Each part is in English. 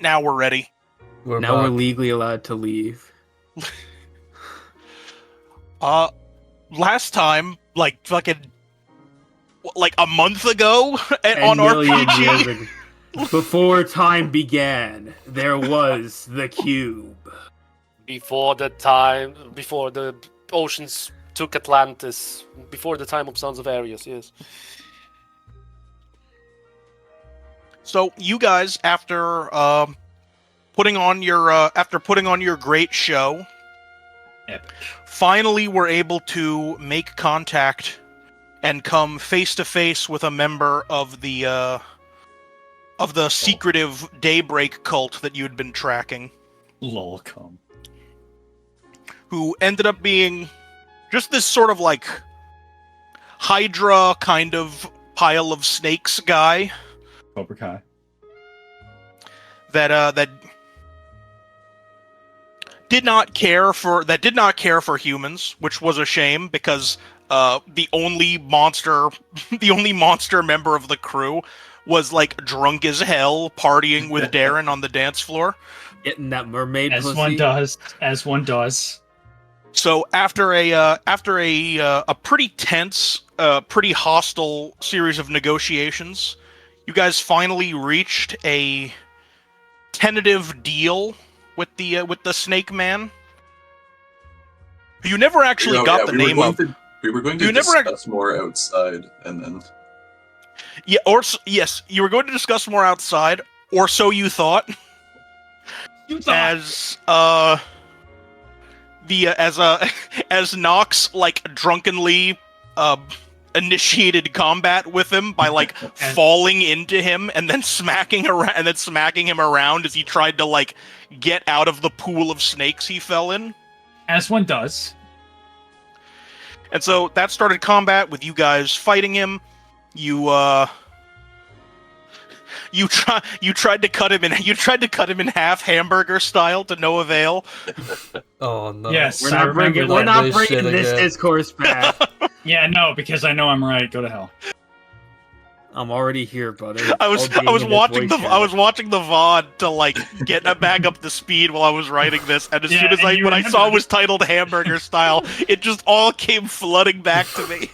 now we're ready. We're legally allowed to leave. Last time, like fucking, like a month ago, on million RPG. years ago, before time began, there was the cube. Before the oceans took Atlantis, before the time of Sons of Ares, yes. So you guys, after putting on your great show, Epic. finally were able to make contact and come face to face with a member of the secretive Daybreak cult that you had been tracking, Lolcom. who ended up being just this sort of like Hydra kind of pile of snakes guy Cobra Kai. that did not care for humans, which was a shame because the only monster member of the crew was like drunk as hell, partying with Darren on the dance floor. Getting that mermaid As pussy. one does. So after a pretty tense, pretty hostile series of negotiations, you guys finally reached a tentative deal with the Snake Man. You never actually got the name of. We were going to discuss more outside, and then. Yeah, yes, you were going to discuss more outside, or so you thought. As as Nox like drunkenly initiated combat with him by like falling into him and then smacking him around as he tried to like get out of the pool of snakes he fell in. As one does. And so that started combat with you guys fighting him. You tried to cut him in half, hamburger style, to no avail. Oh no! Yes, We're not bringing this discourse back. Yeah, no, because I know I'm right. Go to hell. I'm already here, brother. I was watching the VOD to like get back up to speed while I was writing this, and as soon as when I saw it was titled hamburger style, it just all came flooding back to me.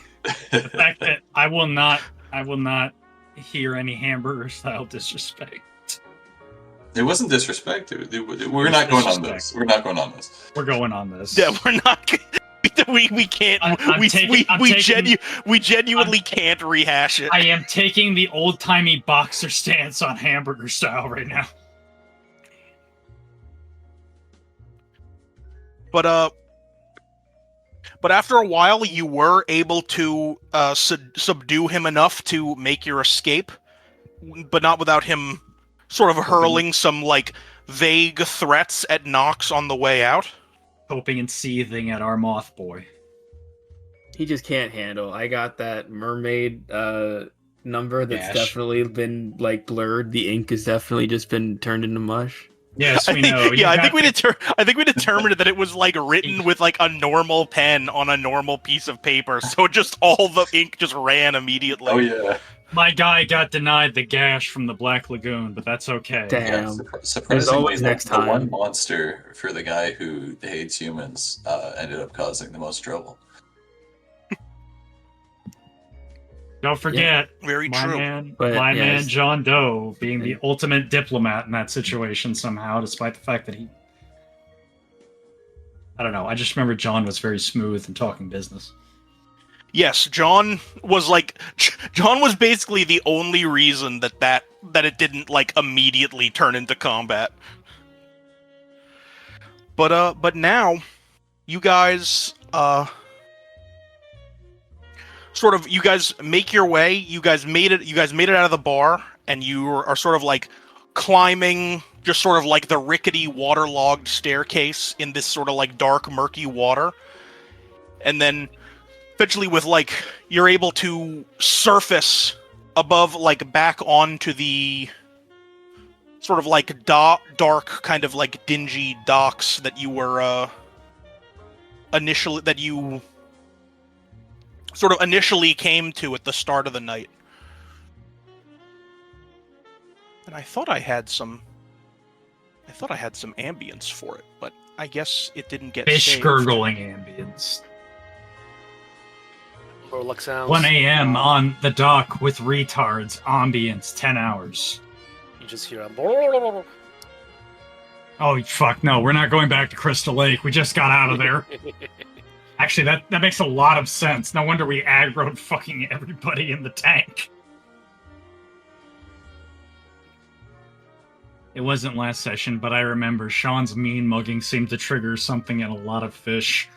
The fact that I will not hear any hamburger style disrespect. It wasn't disrespect. We're not going on this. We're not going on this. We're going on this. Yeah, we're not. We can't. We genuinely can't rehash it. I am taking the old timey boxer stance on hamburger style right now. But after a while, you were able to subdue him enough to make your escape, but not without him sort of hurling some like vague threats at Nox on the way out. Hoping and seething at our moth boy. He just can't handle. I got that mermaid number that's definitely been like blurred. The ink has definitely just been turned into mush. Yes, we know. I think we determined that it was like written with like a normal pen on a normal piece of paper, so just all the ink just ran immediately. Oh yeah. My guy got denied the gash from the Black Lagoon, but that's okay. Damn. Yeah, There's surprisingly, always next the time. one monster for the guy who hates humans ended up causing the most trouble. Don't forget, Very my true. man John Doe being the ultimate diplomat in that situation somehow, despite the fact that he... I don't know, I just remember John was very smooth in talking business. Yes, John was basically the only reason that it didn't like immediately turn into combat. But now you guys you guys make your way, you guys made it out of the bar, and you are sort of like climbing just sort of like the rickety waterlogged staircase in this sort of like dark murky water. And then eventually with like you're able to surface above like back onto the sort of like dark kind of like dingy docks that you were initially came to at the start of the night. And I thought I had some I thought I had some ambience for it, but I guess it didn't get Fish saved. gurgling ambience. Morlock sounds. 1 a.m. on the dock with retards. Ambience 10 hours. You just hear a. Oh, fuck, no. We're not going back to Crystal Lake. We just got out of there. Actually, that makes a lot of sense. No wonder we aggroed fucking everybody in the tank. It wasn't last session, but I remember Sean's mean mugging seemed to trigger something in a lot of fish.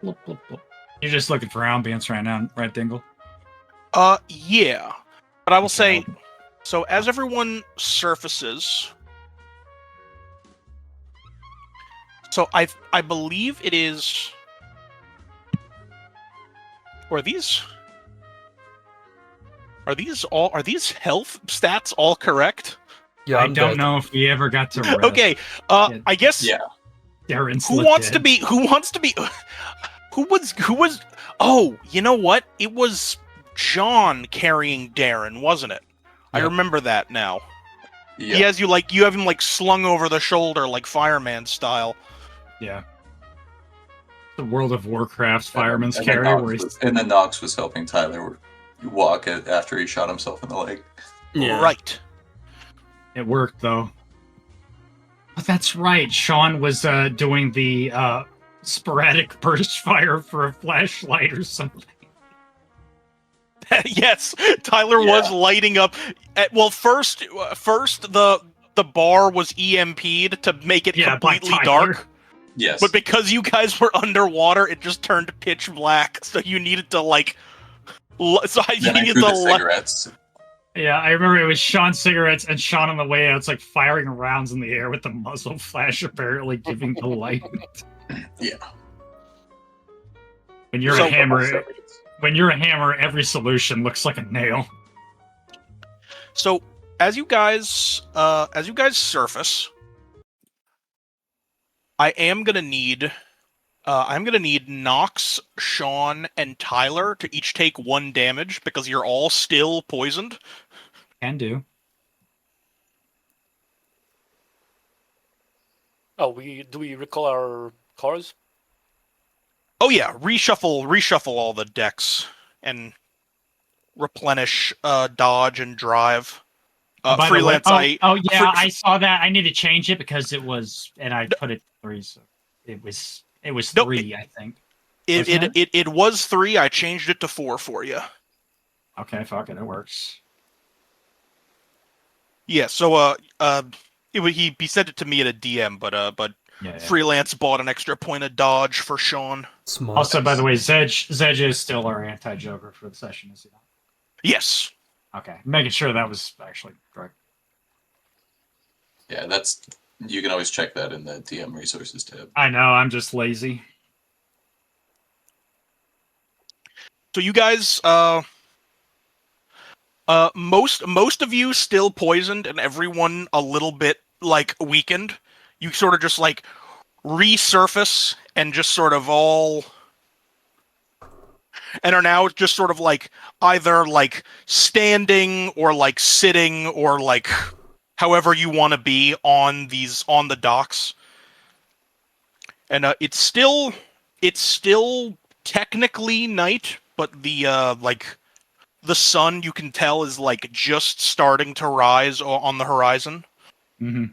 You're just looking for ambience right now, right, Dingle? Yeah. But I will say, so as everyone surfaces, so I believe it is, or are these health stats all correct? Yeah, I I'm don't dead. know if we ever got to rest. Okay, I guess Yeah. Darren's who wants to be who was oh, you know what? It was John carrying Darren, wasn't it? I Yep. remember that now. Yeah. He has you have him like slung over the shoulder like fireman style. Yeah. The World of Warcraft's And fireman's then carry, Knox where he's was- and then Knox was helping Tyler walk it after he shot himself in the leg. Yeah. Right. it worked though. But that's right. Sean was doing the sporadic burst fire for a flashlight or something. Yes, Tyler was lighting up. Well, first the bar was EMP'd to make it Yeah, by completely Tyler. dark. Yes. But because you guys were underwater, it just turned pitch black. So you needed to like, so you then I needed threw to the cigarettes. Yeah, I remember it was Sean's cigarettes and Sean on the way out. It's like firing rounds in the air with the muzzle flash apparently giving the light. Yeah. When you're So- a hammer, every solution looks like a nail. So as you guys surface, I'm gonna need Nox, Sean, and Tyler to each take 1 damage because you're all still poisoned. Can do. Oh, do we recall our cars? Oh yeah, reshuffle all the decks and replenish dodge and drive. By the way- Freelance, I saw that. I need to change it because it was, and I put it 3, so it was Nope, 3, I think. it was 3. I changed it to 4 for you. Okay, fuck it, it works. Yeah, so he sent it to me at a DM, but Yeah. Freelance bought an extra point of dodge for Sean. Smart. Also, by the way, Zedge is still our anti-Joker for the session, is he not? Yes. Okay, making sure that was actually correct. Yeah, you can always check that in the DM resources tab. I know, I'm just lazy. So you guys, most of you still poisoned, and everyone a little bit like weakened. You sort of just like resurface and just sort of all, and are now just sort of like either like standing or like sitting or like however you want to be on the docks. And it's still technically night, but the sun, you can tell, is like just starting to rise on the horizon. Mm-hmm.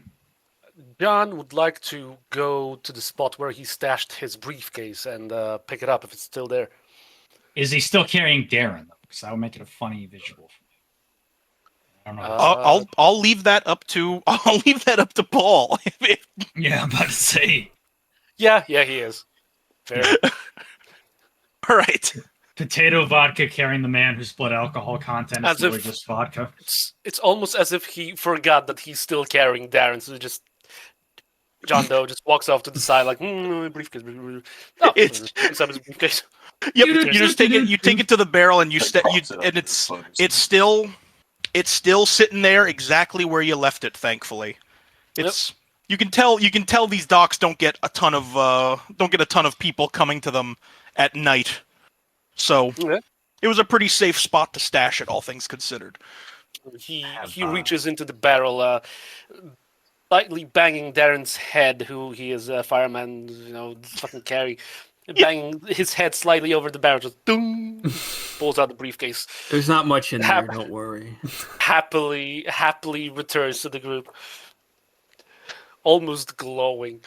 John would like to go to the spot where he stashed his briefcase and pick it up if it's still there. Is he still carrying Darren, though? Because that would make it a funny visual for me. I don't know. I'll leave that up to Paul. Yeah, I'm about to say. Yeah, he is. Fair. All right. Potato vodka carrying the man whose blood alcohol content is As really if- just vodka. It's almost as if he forgot that he's still carrying Darren, so just John Doe just walks off to the side like, briefcase. Oh, It's- inside his briefcase. Yep. You just take it. You take it to the barrel, and and it's still sitting there exactly where you left it. Thankfully, it's you can tell these docks don't get a ton of people coming to them at night, so Yeah. it was a pretty safe spot to stash it, all things considered. He reaches into the barrel, lightly banging Darren's head, who he is a fireman, fucking carry, banging his head slightly over the barrel, just doom, pulls out the briefcase. There's not much in there, don't worry. Happily returns to the group, almost glowing.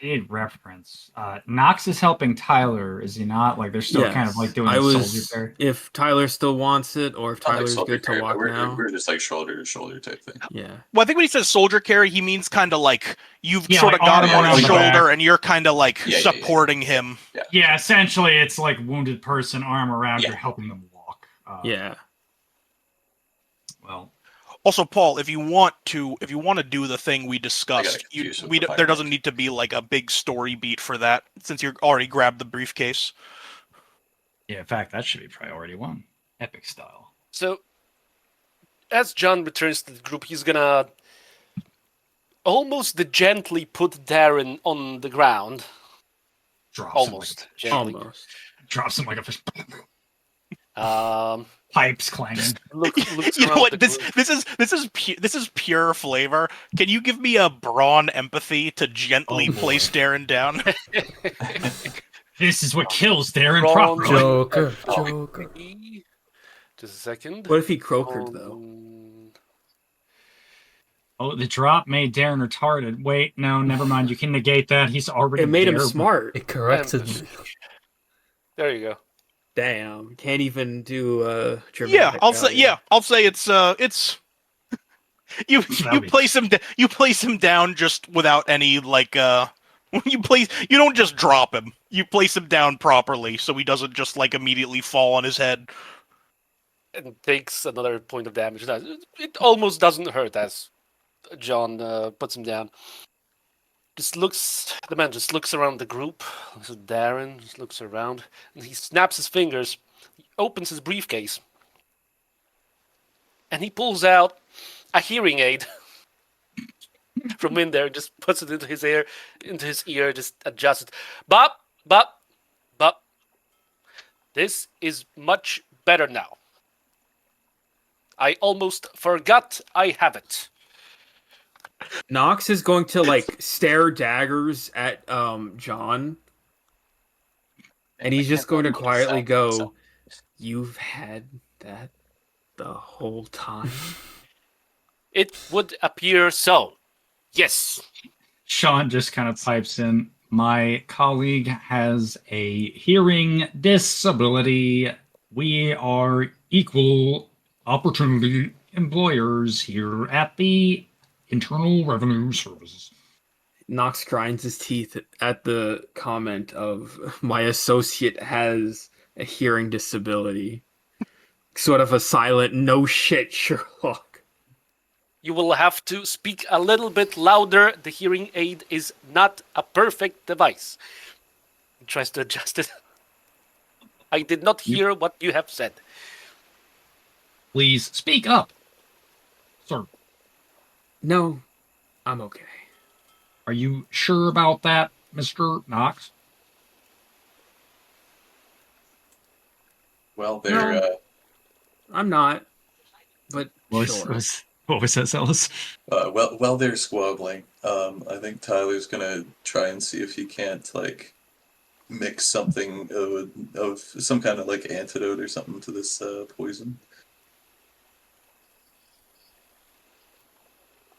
Need reference. Knox is helping Tyler, is he not? Like they're still kind of like doing soldier there. If Tyler still wants it, or if Tyler's good to walk now. We're just like shoulder to shoulder type thing. Yeah. Well, I think when he says soldier carry, he means kind of like you've sort of got him on the your shoulder back. and you're kind of like supporting him. Yeah, essentially it's like wounded person, arm around, you're helping them walk. Yeah. Well. Also, Paul, if you want to do the thing we discussed, there doesn't need to be like a big story beat for that, since you already grabbed the briefcase. Yeah, in fact, that should be priority 1, epic style. So, as John returns to the group, he's gonna almost gently put Darren on the ground. Drops Gently. Drops him like a fish. Pipes clanging. You know what? This is pure flavor. Can you give me a brawn empathy to gently place Darren down? This is what kills Darren Brawn properly. Joker. Just a second. What if he croakered though? Oh, the drop made Darren retarded. Wait, no, never mind. You can negate that. He's already. It made him there. smart. It corrected me. There you go. Damn, can't even do Yeah, I'll say it's you place him down just without any like you don't just drop him. You place him down properly so he doesn't just like immediately fall on his head. And takes another point of damage. It almost doesn't hurt as John puts him down. The man just looks around the group. This is Darren, just looks around, and he snaps his fingers. He opens his briefcase, and he pulls out a hearing aid from in there, and just puts it into his ear, just adjusts it. But, this is much better now. I almost forgot I have it. Knox is going to like stare daggers at John, and he's just going to quietly go, "You've had that the whole time?" It would appear so. Yes. Sean just kind of pipes in. My colleague has a hearing disability. We are equal opportunity employers here at the Internal Revenue Service. Knox grinds his teeth at the comment of my associate has a hearing disability. Sort of a silent no shit Sherlock. You will have to speak a little bit louder. The hearing aid is not a perfect device. He tries to adjust it. I did not hear what you have said. Please speak up, sir. No, I'm okay. Are you sure about that, Mr. Knox? Well, they're I'm not, but sure. What was that, Celis? While they're squabbling, I think Tyler's gonna try and see if he can't like mix something of some kind of like antidote or something to this poison.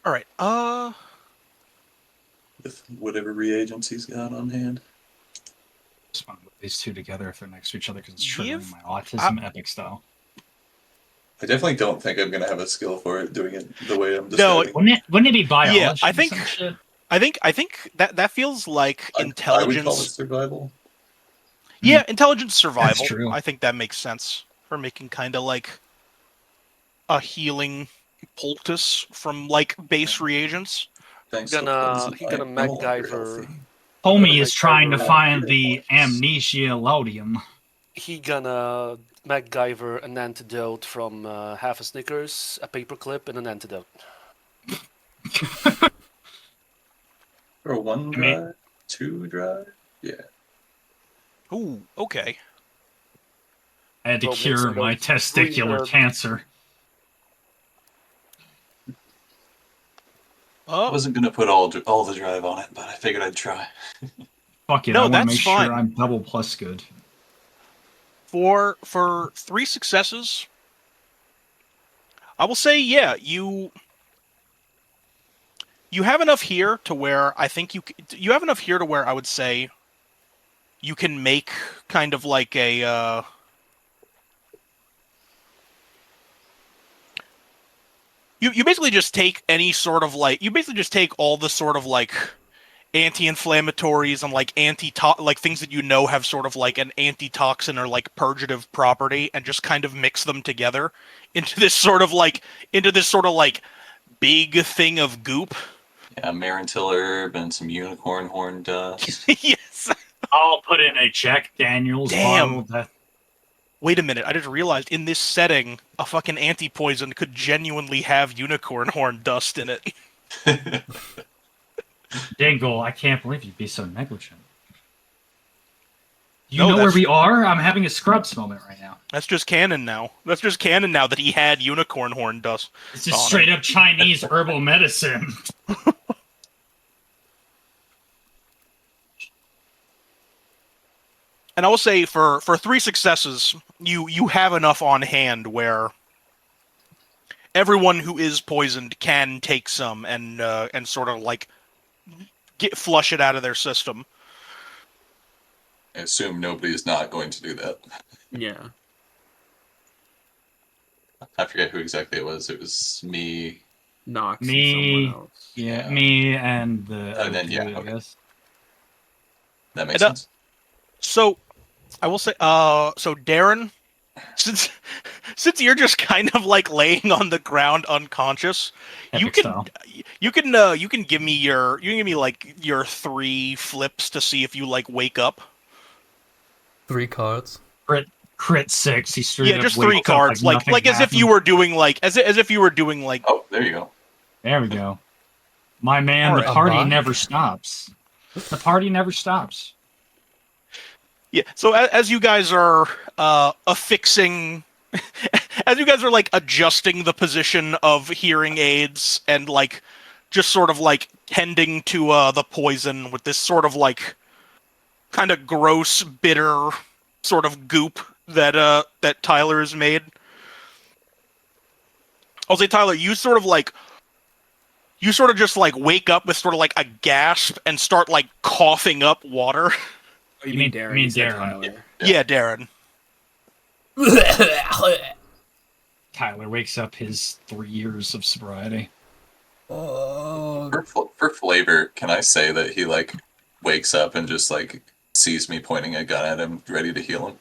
All right. With whatever reagents he's got on hand. Just want to put these two together if they're next to each other because it's triggering my autism epic style. I definitely don't think I'm gonna have a skill for it doing it the way I'm describing. No, wouldn't it be biology? Yeah, I think that feels like intelligence. I would call it survival. Yeah, intelligence survival. That's true. I think that makes sense for making kind of like a healing poultice from like base reagents. Thanks. He gonna MacGyver. Homie is trying to find the amnesia laudium. He gonna MacGyver an antidote from half a Snickers, a paperclip, and an antidote. Or one dry, two dry, yeah. Ooh, okay. I had to cure my testicular cancer. I wasn't gonna put all the drive on it, but I figured I'd try. Fuck it, No, I want to that's make fine. sure I'm double plus good. For 3 successes, I will say, yeah, you have enough here to where I think you have enough here to where I would say you can make kind of like a you basically just take any sort of like you basically just take all the sort of like anti-inflammatories and like like things that you know have sort of like an antitoxin or like purgative property and just kind of mix them together into this sort of like big thing of goop. Yeah, Marintil herb and some unicorn horn dust. Yes. I'll put in a Jack Daniels Damn. bottle. Wait a minute, I just realized in this setting a fucking anti-poison could genuinely have unicorn horn dust in it. Dingle, I can't believe you'd be so negligent. Do you No, know where that's- we are? I'm having a Scrubs moment right now. That's just canon now. That's just canon now that he had unicorn horn dust. This is on straight him. up Chinese herbal medicine. And I will say for 3 successes, you have enough on hand where everyone who is poisoned can take some and sort of like flush it out of their system. I assume nobody is not going to do that. Yeah. I forget who exactly it was. It was me. Nox Me. and someone else. Yeah, me and the And then, other yeah, dude, I okay. guess. That makes And, sense. So I will say so Darren, since you're just kind of like laying on the ground unconscious, Epic style. you can give me like your 3 flips to see if you like wake up. 3 cards. Crit 6. He straight Yeah, up just wakes 3 up cards, like nothing as if you happened. were doing like as if you were doing like Oh, there you go. There we go. My man, Alright. the party I'm back. never stops. The party never stops. Yeah, so as you guys are affixing, as you guys are like adjusting the position of hearing aids and like just sort of like tending to the poison with this sort of like kind of gross, bitter sort of goop that Tyler has made. I'll say, Tyler, you sort of just like wake up with sort of like a gasp and start like coughing up water. Oh, you You mean mean- Darren? you mean You said Darren. Tyler. Yeah, Darren. Tyler wakes up his 3 years of sobriety. Oh, For flavor, can I say that he like wakes up and just like sees me pointing a gun at him, ready to heal him?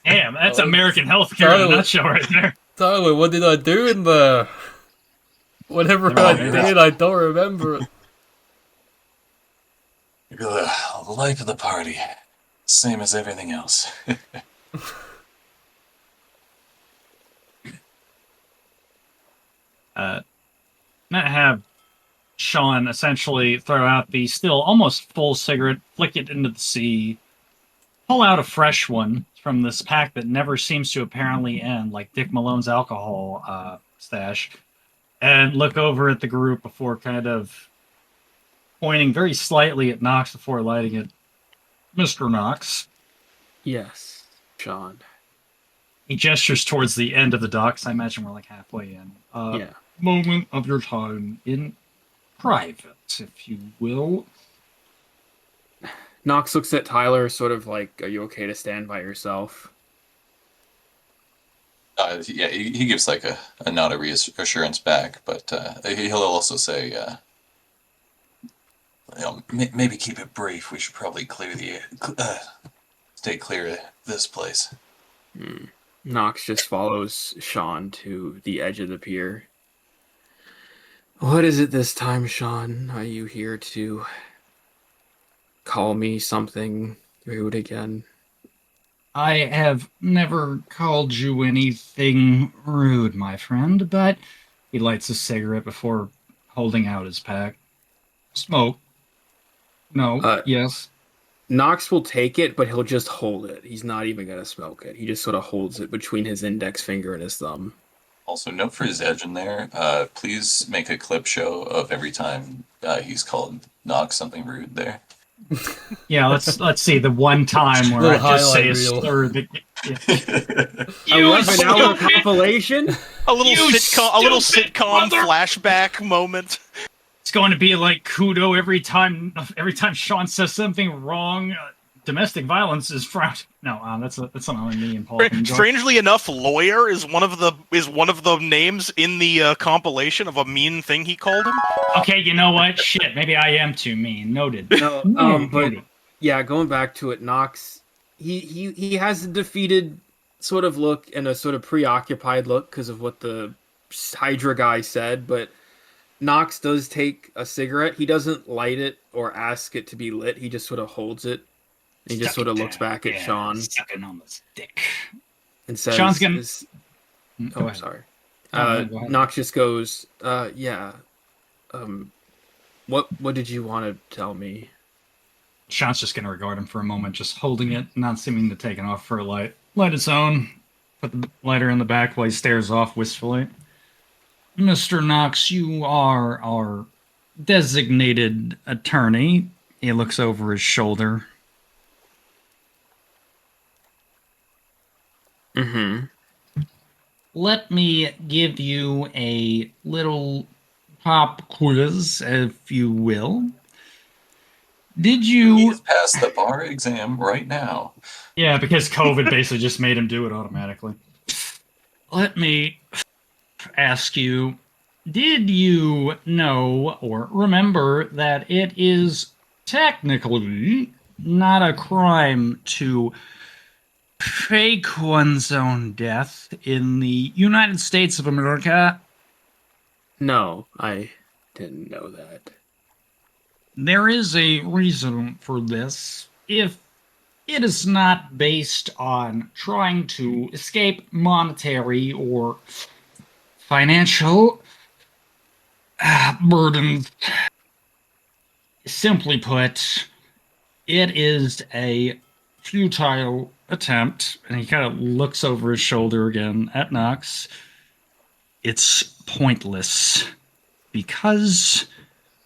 Damn, that's Oh, American healthcare in a Tyler. nutshell right there. Tyler, what did I do in there? Whatever Never I mind. did, I don't remember it. The life of the party, same as everything else. Not have Sean essentially throw out the still almost full cigarette, flick it into the sea, pull out a fresh one from this pack that never seems to apparently end, like Dick Malone's alcohol stash, and look over at the group before kind of pointing very slightly at Knox before lighting it. Mr. Knox. Yes, Sean. He gestures towards the end of the docks. I imagine we're like halfway in. Yeah. Moment of your time in private, if you will. Nox looks at Tyler, sort of like, "Are you okay to stand by yourself?" Yeah, he gives like a nod of reassurance back, but he'll also say, maybe keep it brief. We should probably stay clear of this place. Nox just follows Sean to the edge of the pier. What is it this time, Sean? Are you here to call me something rude again? I have never called you anything rude, my friend, but he lights a cigarette before holding out his pack. Smoke. No, yes. Nox will take it, but he'll just hold it. He's not even going to smoke it. He just sort of holds it between his index finger and his thumb. Also, note for Zedge in there, please make a clip show of every time he's called Knox something rude there. Yeah, let's see the one time where Little I just say highlight a reel. slur. That, yeah. You 11-hour stupid- compilation. a little You stupid sitcom mother- flashback moment. It's going to be like Kudo every time Sean says something wrong. Domestic violence is frowned. No, that's not me and Paul. can join. Strangely enough, lawyer is one of the names in the compilation of a mean thing he called him. Okay, you know what? Shit, maybe I am too mean. Noted. No, but Noted. yeah, going back to it, Nox, he has a defeated sort of look and a sort of preoccupied look because of what the Hydra guy said, but Nox does take a cigarette. He doesn't light it or ask it to be lit. He just sort of holds it. He just sort of looks back at Sean Sucking on the stick. and says, Sean's gonna- Oh, Go ahead. sorry. No, go ahead. Nox just goes, yeah. What did you want to tell me? Sean's just gonna regard him for a moment, just holding it, not seeming to take it off for a light. Light its own. Put the lighter in the back while he stares off wistfully. Mr. Knox, you are our designated attorney. He looks over his shoulder. Mm-hmm. Let me give you a little pop quiz, if you will. Did you... He's passed the bar exam right now. Yeah, because COVID basically just made him do it automatically. Let me ask you, did you know or remember that it is technically not a crime to fake one's own death in the United States of America? No, I didn't know that. There is a reason for this. If it is not based on trying to escape monetary or financial burdens, simply put, it is a futile attempt. And he kind of looks over his shoulder again at Knox. It's pointless because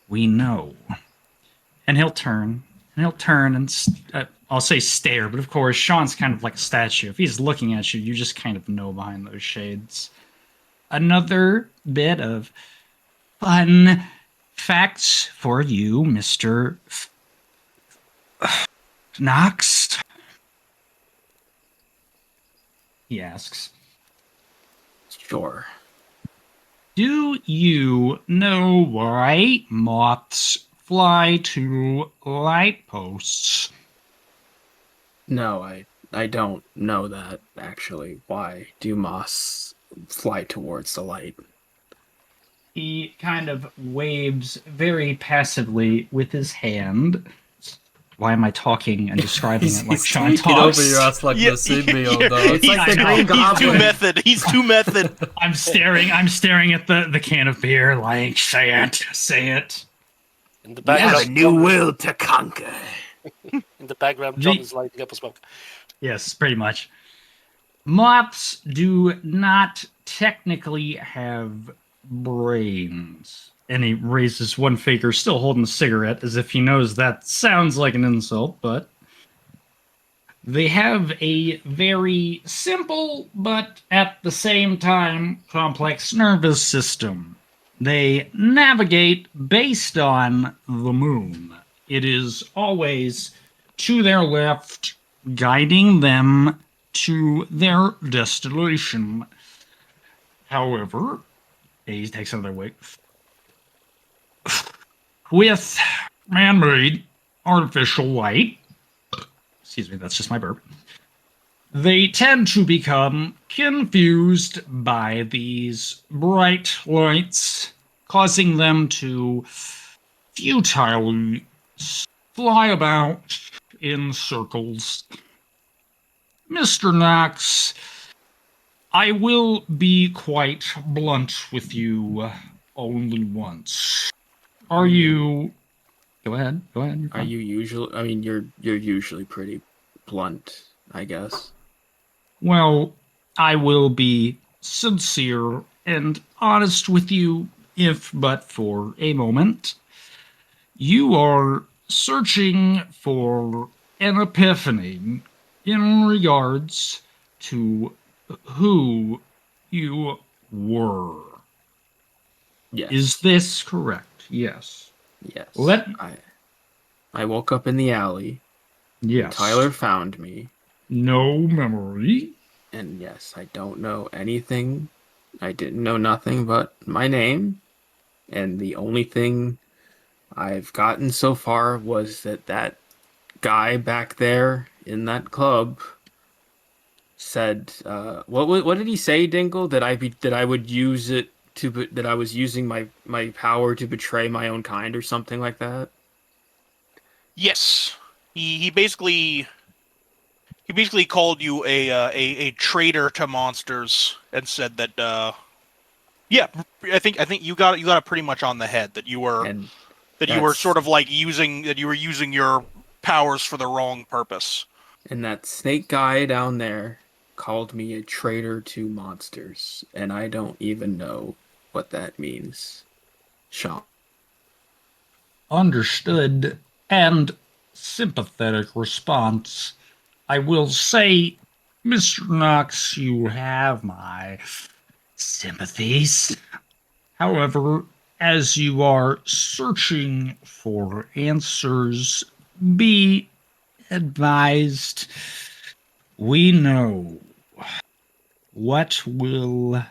we know. And he'll turn and I'll say stare, but of course Sean's kind of like a statue. If he's looking at you, you just kind of know behind those shades. Another bit of fun facts for you, Mr. Knox. He asks. Sure. Do you know why moths fly to light posts? No, I don't know that, actually. Why do moths fly towards the light? He kind of waves very passively with his hand. Why am I talking and describing it like Sean tweaking talks? over your ass like the symbiote, dog. It's like I the know. Green He's too Goblin. method. He's too method. I'm staring at the can of beer like, say it. In the We have background, a new world to conquer. in the background, John is lighting up a smoke. Yes, pretty much. Moths do not technically have brains. And he raises one finger, still holding a cigarette, as if he knows that sounds like an insult, but they have a very simple, but at the same time, complex nervous system. They navigate based on the moon. It is always to their left, guiding them to their destination. However, he takes another wig. With man-made artificial light, excuse me, that's just my burp, they tend to become confused by these bright lights, causing them to futilely fly about in circles. Mr. Knox, I will be quite blunt with you only once. Are you... Go ahead. You're Are fine. you usually? I mean, you're usually pretty blunt, I guess. Well, I will be sincere and honest with you, if but for a moment. You are searching for an epiphany in regards to who you were. Yes. Is this correct? Yes. Yes. Let I woke up in the alley. yes. Tyler found me. No memory. And yes, I don't know anything. I didn't know nothing but my name. And the only thing I've gotten so far was that guy back there in that club said, what did he say, Dingle? That I would use it that I was using my power to betray my own kind or something like that? Yes, he basically called you a traitor to monsters and said that yeah, I think you got it pretty much on the head that you were And sort of like using your powers for the wrong purpose. And that snake guy down there called me a traitor to monsters, and I don't even know what that means. Sean. Understood and sympathetic response. I will say, Mr. Knox, you have my sympathies. However, as you are searching for answers, be advised we know what will.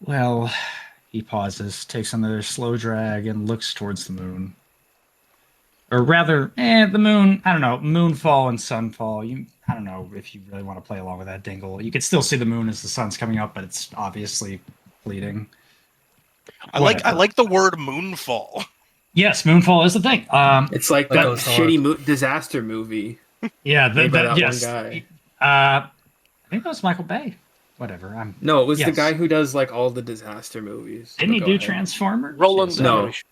Well, he pauses, takes another slow drag, and looks towards the moon. Or rather, the moon, I don't know, moonfall and sunfall. I don't know if you really want to play along with that, Dingle. You could still see the moon as the sun's coming up, but it's obviously fleeting. I Whatever. like the word moonfall. Yes, moonfall is the thing. It's like That that goes hard. shitty disaster movie Yeah, made by that yes. one guy. I think that was Michael Bay. Whatever. No, it was the yes. guy who does like all the disaster movies. Didn't he But do go ahead. Transformers? Roland Yes. No. Emmerich.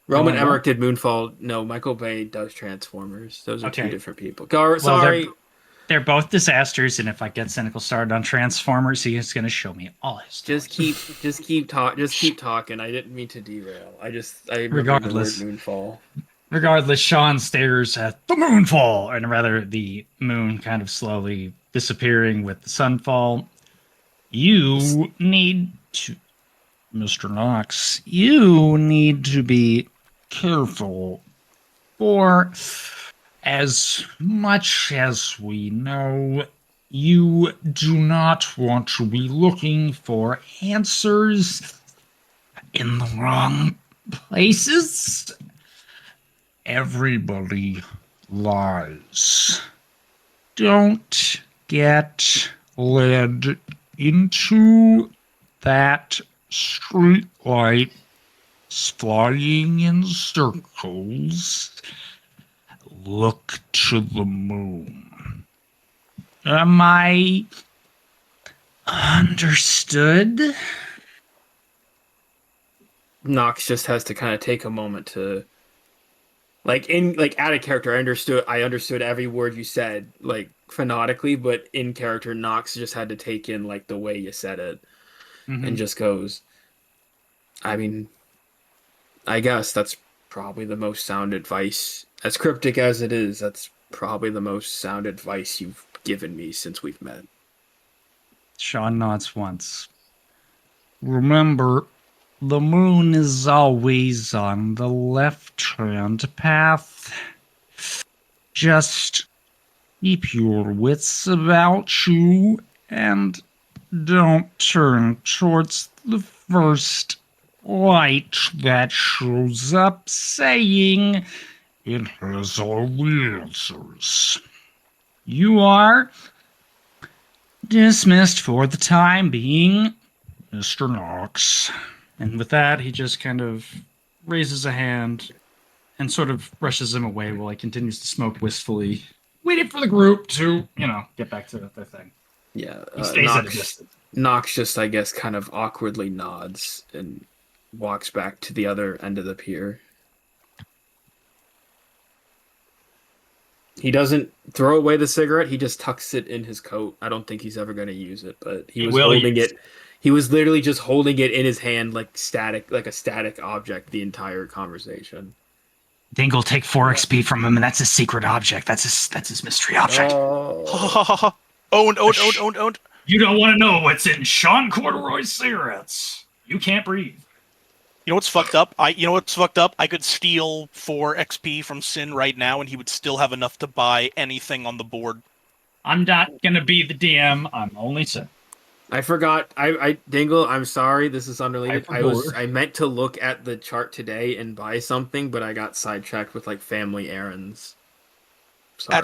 Roman Roland Emmerich did Moonfall. No, Michael Bay does Transformers. Those are two Okay. different people. Well, Sorry. they're both disasters, and if I get cynical started on Transformers, he is going to show me all his toys. Just keep talking. I didn't mean to derail. I remember Regardless. the word Moonfall. Regardless, Sean stares at the moonfall, and rather the moon kind of slowly disappearing with the sunfall. You need to, Mr. Knox, you need to be careful. For as much as we know, you do not want to be looking for answers in the wrong places. Everybody lies. Don't get led into that streetlight flying in circles. Look to the moon. Am I understood? Knox just has to kind of take a moment to out of character. I understood every word you said, like phonetically, but in character, Knox just had to take in like the way you said it, and just goes. I mean, I guess that's probably the most sound advice. As cryptic as it is, that's probably the most sound advice you've given me since we've met. Sean nods once. Remember, the moon is always on the left-hand path. Just keep your wits about you and don't turn towards the first light that shows up saying it has all the answers. You are dismissed for the time being, Mr. Knox. And with that, he just kind of raises a hand and sort of brushes him away while he continues to smoke wistfully, waiting for the group to, get back to their thing. Yeah, He stays at a distance. Knox just, I guess, kind of awkwardly nods and walks back to the other end of the pier. He doesn't throw away the cigarette. He just tucks it in his coat. I don't think he's ever going to use it, but he was holding it. He was literally just holding it in his hand like static, like a static object the entire conversation. Dingle, take 4 XP from him, and that's his secret object. That's his mystery object. Oh. Owned. You don't want to know what's in Sean Corduroy's cigarettes. You can't breathe. You know what's fucked up? I could steal 4 XP from Sin right now, and he would still have enough to buy anything on the board. I'm not gonna be the DM. I'm only saying. I forgot. I Dingle. I'm sorry. This is unrelated. I forgot. I meant to look at the chart today and buy something, but I got sidetracked with like family errands. Sorry.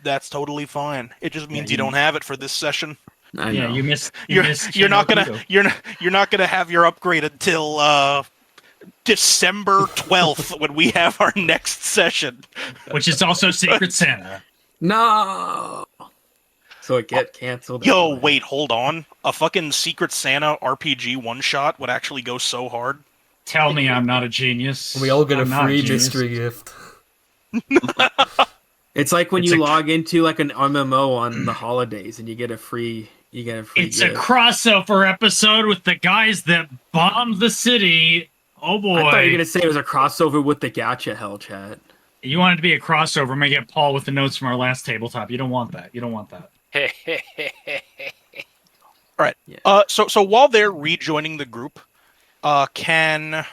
That's totally fine. It just means Yeah, you don't have it for this session. I Yeah, know. you missed. You're not gonna have your upgrade until December 12th when we have our next session. Which is also Secret Santa. No. So it get canceled. Yo, anyway. wait, hold on. A fucking Secret Santa RPG one shot would actually go so hard. Tell me I'm not a genius. We all get I'm a not free genius. mystery gift. It's like when It's you a- log into like an MMO on the holidays and you get a free. It's a gift. crossover episode with the guys that bombed the city. Oh boy. I thought you were gonna say it was a crossover with the Gacha Hell chat. You want it to be a crossover. I'm gonna get Paul with the notes from our last tabletop. You don't want that. You don't want that. So while they're rejoining the group, can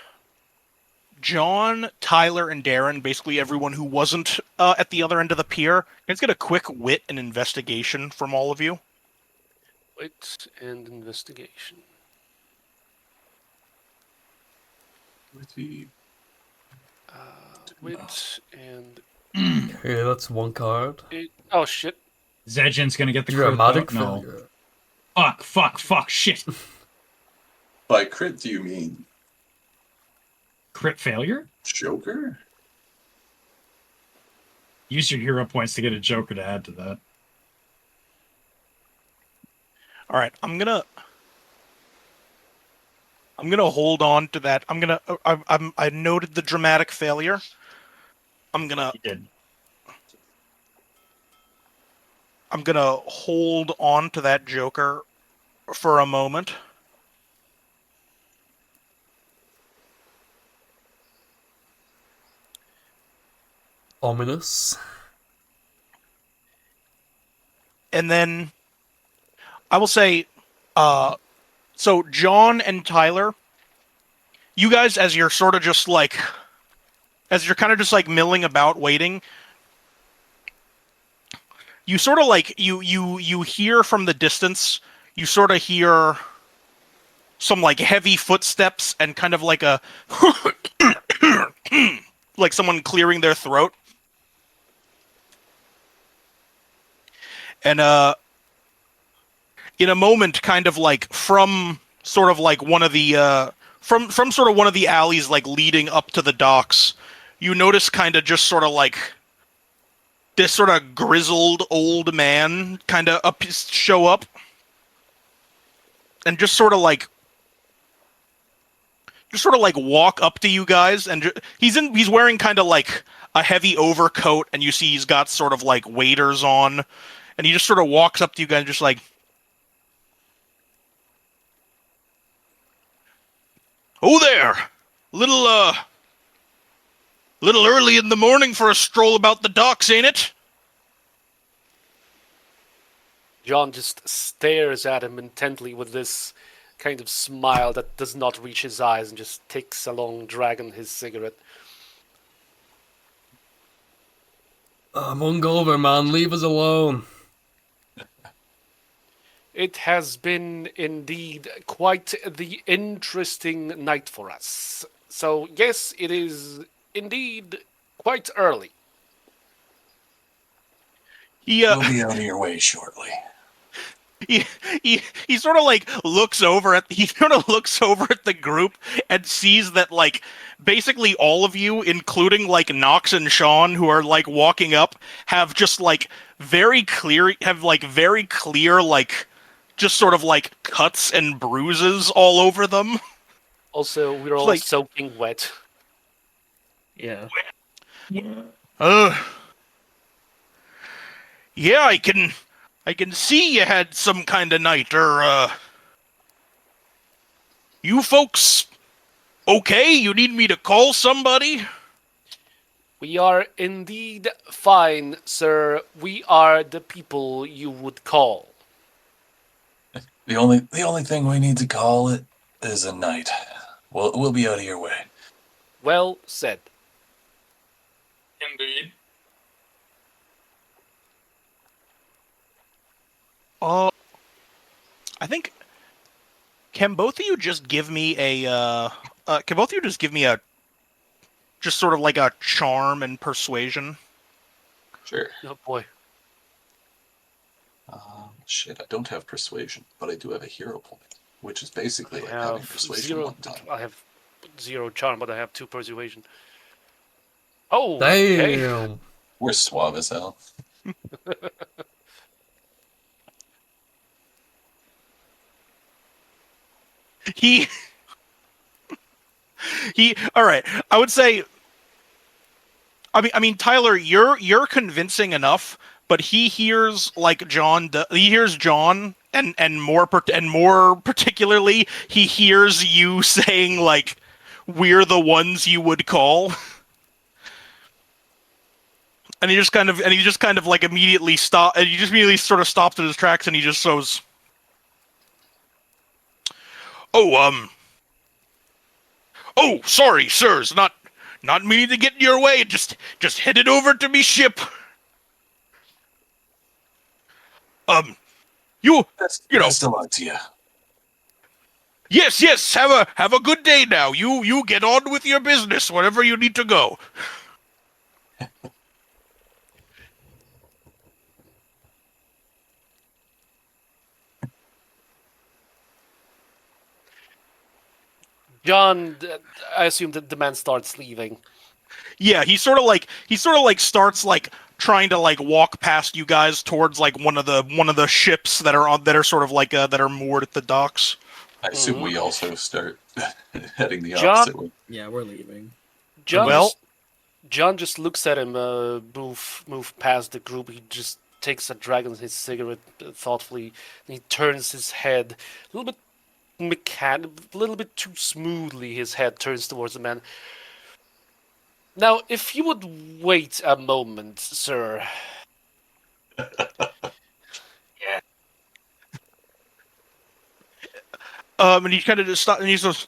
John, Tyler, and Darren, basically everyone who wasn't at the other end of the pier, let's get a quick wit and investigation from all of you. Wit and investigation. Wit and... Okay, that's 1 card. Oh, shit. Zedjan's gonna get the crit. Dramatic though. failure. Fuck, shit. By crit, do you mean Crit failure? Joker? Use your hero points to get a Joker to add to that. All right, I'm gonna hold on to that. I noted the dramatic failure. I'm gonna He did. hold on to that Joker for a moment. Ominous. And then I will say, so John and Tyler, you guys, as you're kind of just like milling about waiting, you sort of like, you hear from the distance, you sort of hear some like heavy footsteps and kind of like a, like someone clearing their throat. And in a moment, kind of like from sort of like one of the from sort of one of the alleys like leading up to the docks, you notice kind of just sort of like this sort of grizzled old man kind of show up and just sort of like walk up to you guys, and he's wearing kind of like a heavy overcoat, and you see he's got sort of like waders on. And he just sort of walks up to you guys just like, "Oh there! Little early in the morning for a stroll about the docks, ain't it?" John just stares at him intently with this kind of smile that does not reach his eyes and just takes a long drag on his cigarette. I'm hungover, man. Leave us alone. It has been indeed quite the interesting night for us. So, yes, it is indeed quite early. He We'll be out of your way shortly. he sort of like looks over at the group and sees that like basically all of you, including like Nox and Sean, who are like walking up, have just like very clear like just sort of like cuts and bruises all over them. Also, we're all Like- soaking wet. Yeah. Yeah, I can see you had some kind of night, or You folks okay? You need me to call somebody? We are indeed fine, sir. We are the people you would call. The only thing we need to call it is a night. We'll be out of your way. Well said. Indeed. I think. Can both of you just give me a? Can both of you just give me a? Just sort of like a charm and persuasion. Sure. Oh boy. Shit, I don't have persuasion, but I do have a hero point, which is basically I like having have persuasion zero. one time. I have 0 charm, but I have 2 persuasion. Oh, okay. Damn. We're suave as hell. He. All right. I would say. I mean, Tyler, you're convincing enough, but he hears like John. He hears John, and more particularly, he hears you saying like, "We're the ones you would call," and he just kind of like immediately stop, and he just immediately sort of stops in his tracks, and he just goes, "Oh, oh, sorry, sirs, not meaning to get in your way. Just headed over to me ship. You know, Best of luck to you. yes, have a good day now. You get on with your business, wherever you need to go." John, I assume that the man starts leaving. Yeah, he sort of like starts like trying to like walk past you guys towards like one of the ships that are sort of like that are moored at the docks. I assume we also start heading the John- opposite way. Yeah, we're leaving. John, Well- John just looks at him, move past the group. He just takes a drag on his cigarette thoughtfully, and he turns his head a little bit a little bit too smoothly. His head turns towards the man. Now, if you would wait a moment, sir. And he kind of just stops, and he says,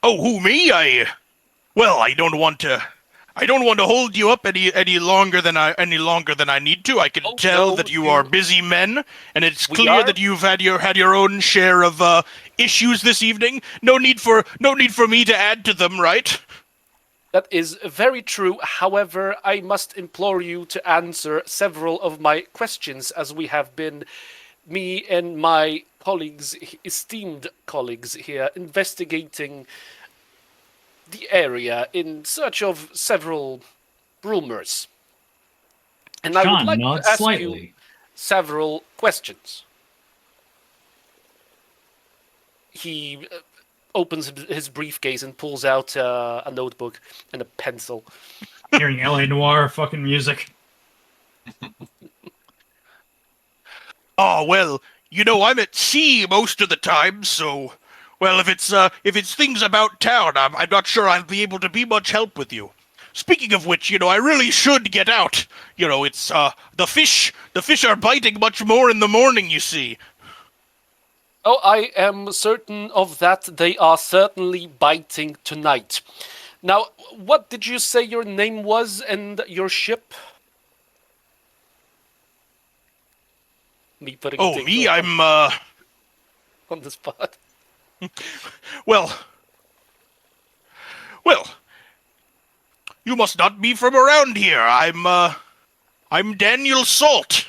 "Oh, who me? Well, I don't want to hold you up any longer than I need to. I can Oh, tell no, that you you- are busy men, and it's We clear are? that you've had your own share of issues this evening. No need for me to add to them, right?" That is very true. However, I must implore you to answer several of my questions, as we have been, me and my colleagues, esteemed colleagues here, investigating the area in search of several rumors. And I would Sean like nods to ask you slightly. several questions. He opens his briefcase and pulls out a notebook and a pencil. Hearing LA Noire fucking music. Oh, well, I'm at sea most of the time, so, well, if it's things about town, I'm not sure I'll be able to be much help with you. Speaking of which, I really should get out. It's the fish are biting much more in the morning, you see. Oh, I am certain of that. They are certainly biting tonight. Now, what did you say your name was and your ship? Me putting Oh, things me, on- I'm on the spot. well, you must not be from around here. I'm Daniel Salt.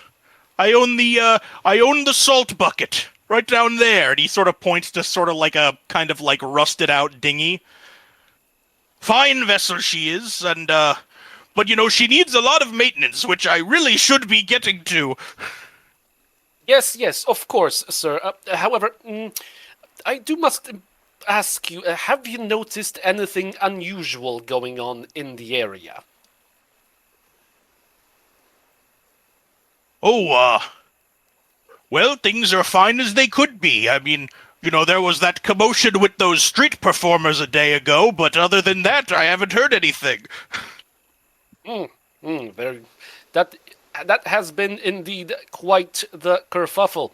I own the salt bucket right down there. And he sort of points to sort of like a kind of like rusted out dinghy. Fine vessel she is, and but she needs a lot of maintenance, which I really should be getting to. Yes, of course, sir. However, I must ask you, have you noticed anything unusual going on in the area? Oh, well, things are fine as they could be. I mean, there was that commotion with those street performers a day ago, but other than that, I haven't heard anything. Very. That has been indeed quite the kerfuffle.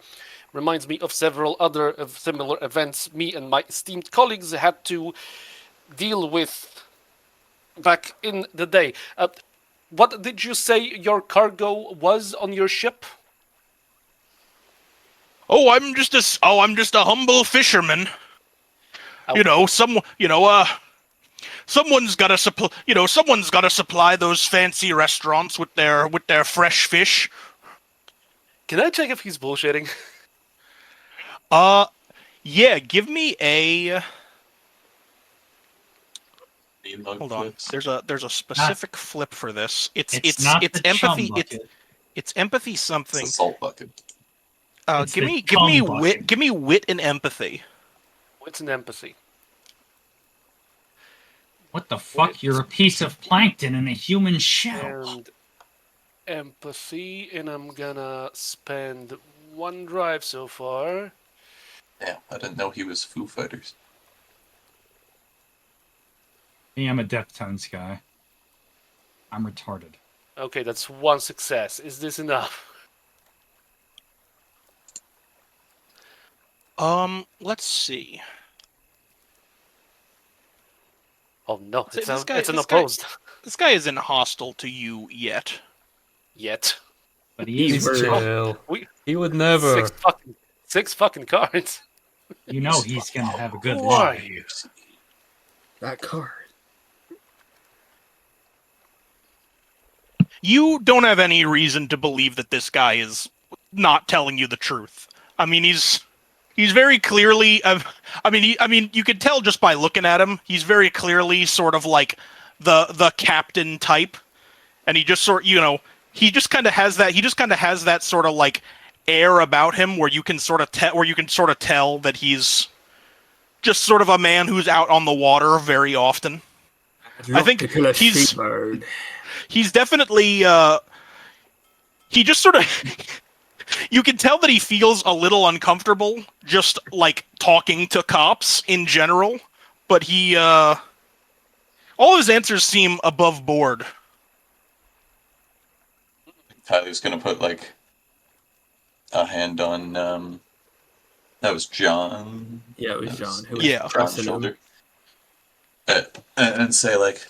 Reminds me of several other of similar events me and my esteemed colleagues had to deal with back in the day. What did you say your cargo was on your ship? Oh, I'm just a humble fisherman. Oh. Someone's got to supply those fancy restaurants with their fresh fish. Can I check if he's bullshitting? Yeah, give me a hold on. There's a specific flip for this. It's not it's the empathy. chum bucket. It's empathy It's something. a salt bucket. It's Give the me chum wit. bucket. Give me wit and empathy. What's an empathy? What the fuck? You're a piece of plankton in a human shell. And empathy, and I'm gonna spend 1 drive so far. Damn, I didn't know he was Foo Fighters. Me, I'm a Deftones guy. I'm retarded. Okay, that's 1 success. Is this enough? Let's see. Oh no, This it's guy- an this guy- opposed. This guy isn't hostile to you yet. Yet. But he He's is, chill. We- He would never. Six fucking cards. you know he's gonna have a good Who are life. you? That card. You don't have any reason to believe that this guy is not telling you the truth. I mean, he's very clearly. You could tell just by looking at him. He's very clearly sort of like the captain type, and he just he just kind of has that. He just kind of has that sort of like air about him where you can sort of tell that he's just sort of a man who's out on the water very often. I think he's definitely he just sort of you can tell that he feels a little uncomfortable just like talking to cops in general, but he all his answers seem above board. Tyler's gonna put like a hand on that was John. Yeah, it was That John. Who was Yeah. John's pressing him. shoulder. And say like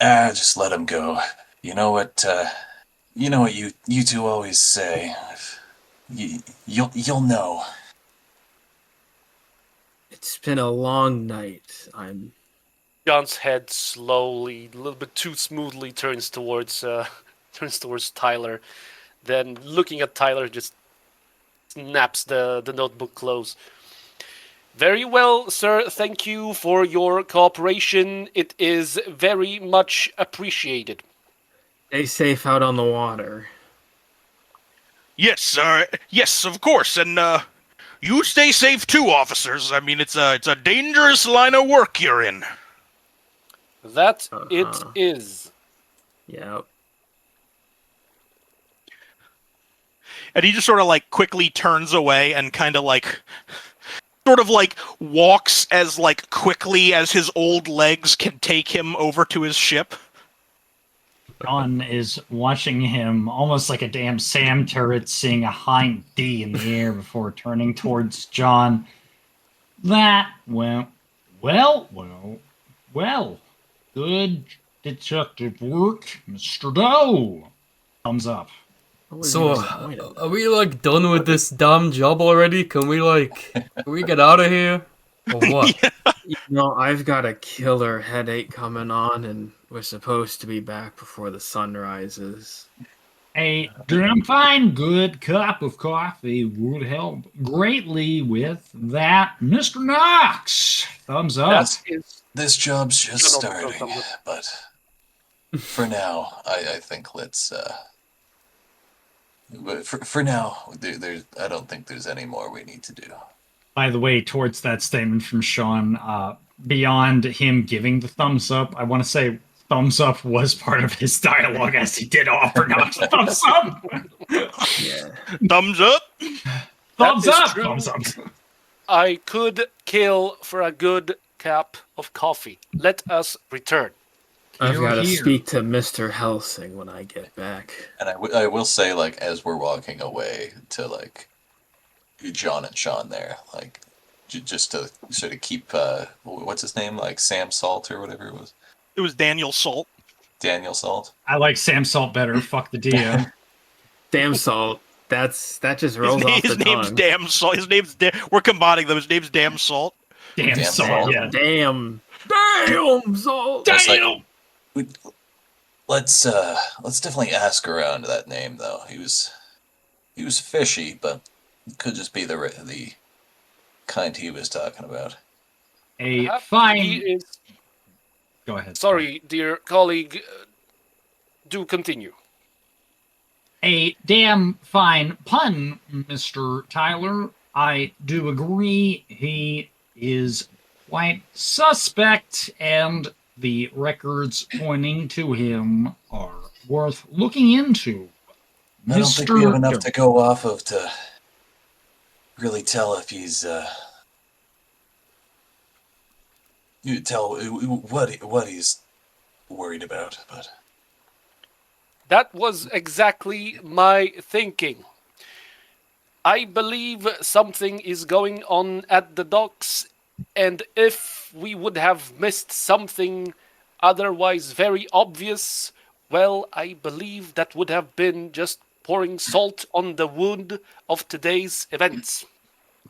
just let him go. You know what you two always say. You'll know. It's been a long night. John's head slowly, a little bit too smoothly, turns towards Tyler. Then, looking at Tyler, just snaps the notebook close. Very well, sir. Thank you for your cooperation. It is very much appreciated. Stay safe out on the water. Yes, yes, of course, and you stay safe too, officers. I mean, it's a dangerous line of work you're in. That it is. Yeah. And he just sort of like quickly turns away and kind of like sort of like walks as like quickly as his old legs can take him over to his ship. John is watching him almost like a damn Sam turret seeing a hind D in the air before turning towards John. That went well. Good detective work, Mr. Doe. Thumbs up. So, are we like done with this damn job already? Can we get out of here? Or what? You know, I've got a killer headache coming on, and we're supposed to be back before the sun rises. A damn fine good cup of coffee would help greatly with that, Mr. Knox. Thumbs up. That is. This job's just No, no, no, starting, no, no. but for now, I think let's. But for now, I don't think there's any more we need to do. By the way, towards that statement from Sean, beyond him giving the thumbs up, I want to say thumbs up was part of his dialogue as he did offer Knox thumbs up. Yeah. Thumbs up. Thumbs is up! true. Thumbs up! I could kill for a good cup of coffee. Let us return. I've You're got to here. speak to Mr. Helsing when I get back. And I will say, like, as we're walking away to, like, John and Sean there, like, just to sort of keep, what's his name? Like, Sam Salt or whatever it was? It was Daniel Salt. Daniel Salt? I like Sam Salt better. Fuck the DM. Damn salt. That just rolls off His the name's tongue. Damn Salt. We're combining them. His name's Damn Salt. Damn Damn Salt, Salt. yeah. Damn salt. It's like- Damn! Let's definitely ask around that name, though. He was fishy, but it could just be the kind he was talking about. A Perhaps fine... he is. Go ahead. Sorry, dear colleague. Do continue. A damn fine pun, Mr. Tyler. I do agree he is quite suspect, and the records pointing to him are worth looking into. I don't think we have enough to go off of to really tell if he's you tell what he's worried about, but That was exactly my thinking. I believe something is going on at the docks, and if we would have missed something otherwise very obvious, well, I believe that would have been just pouring salt on the wound of today's events.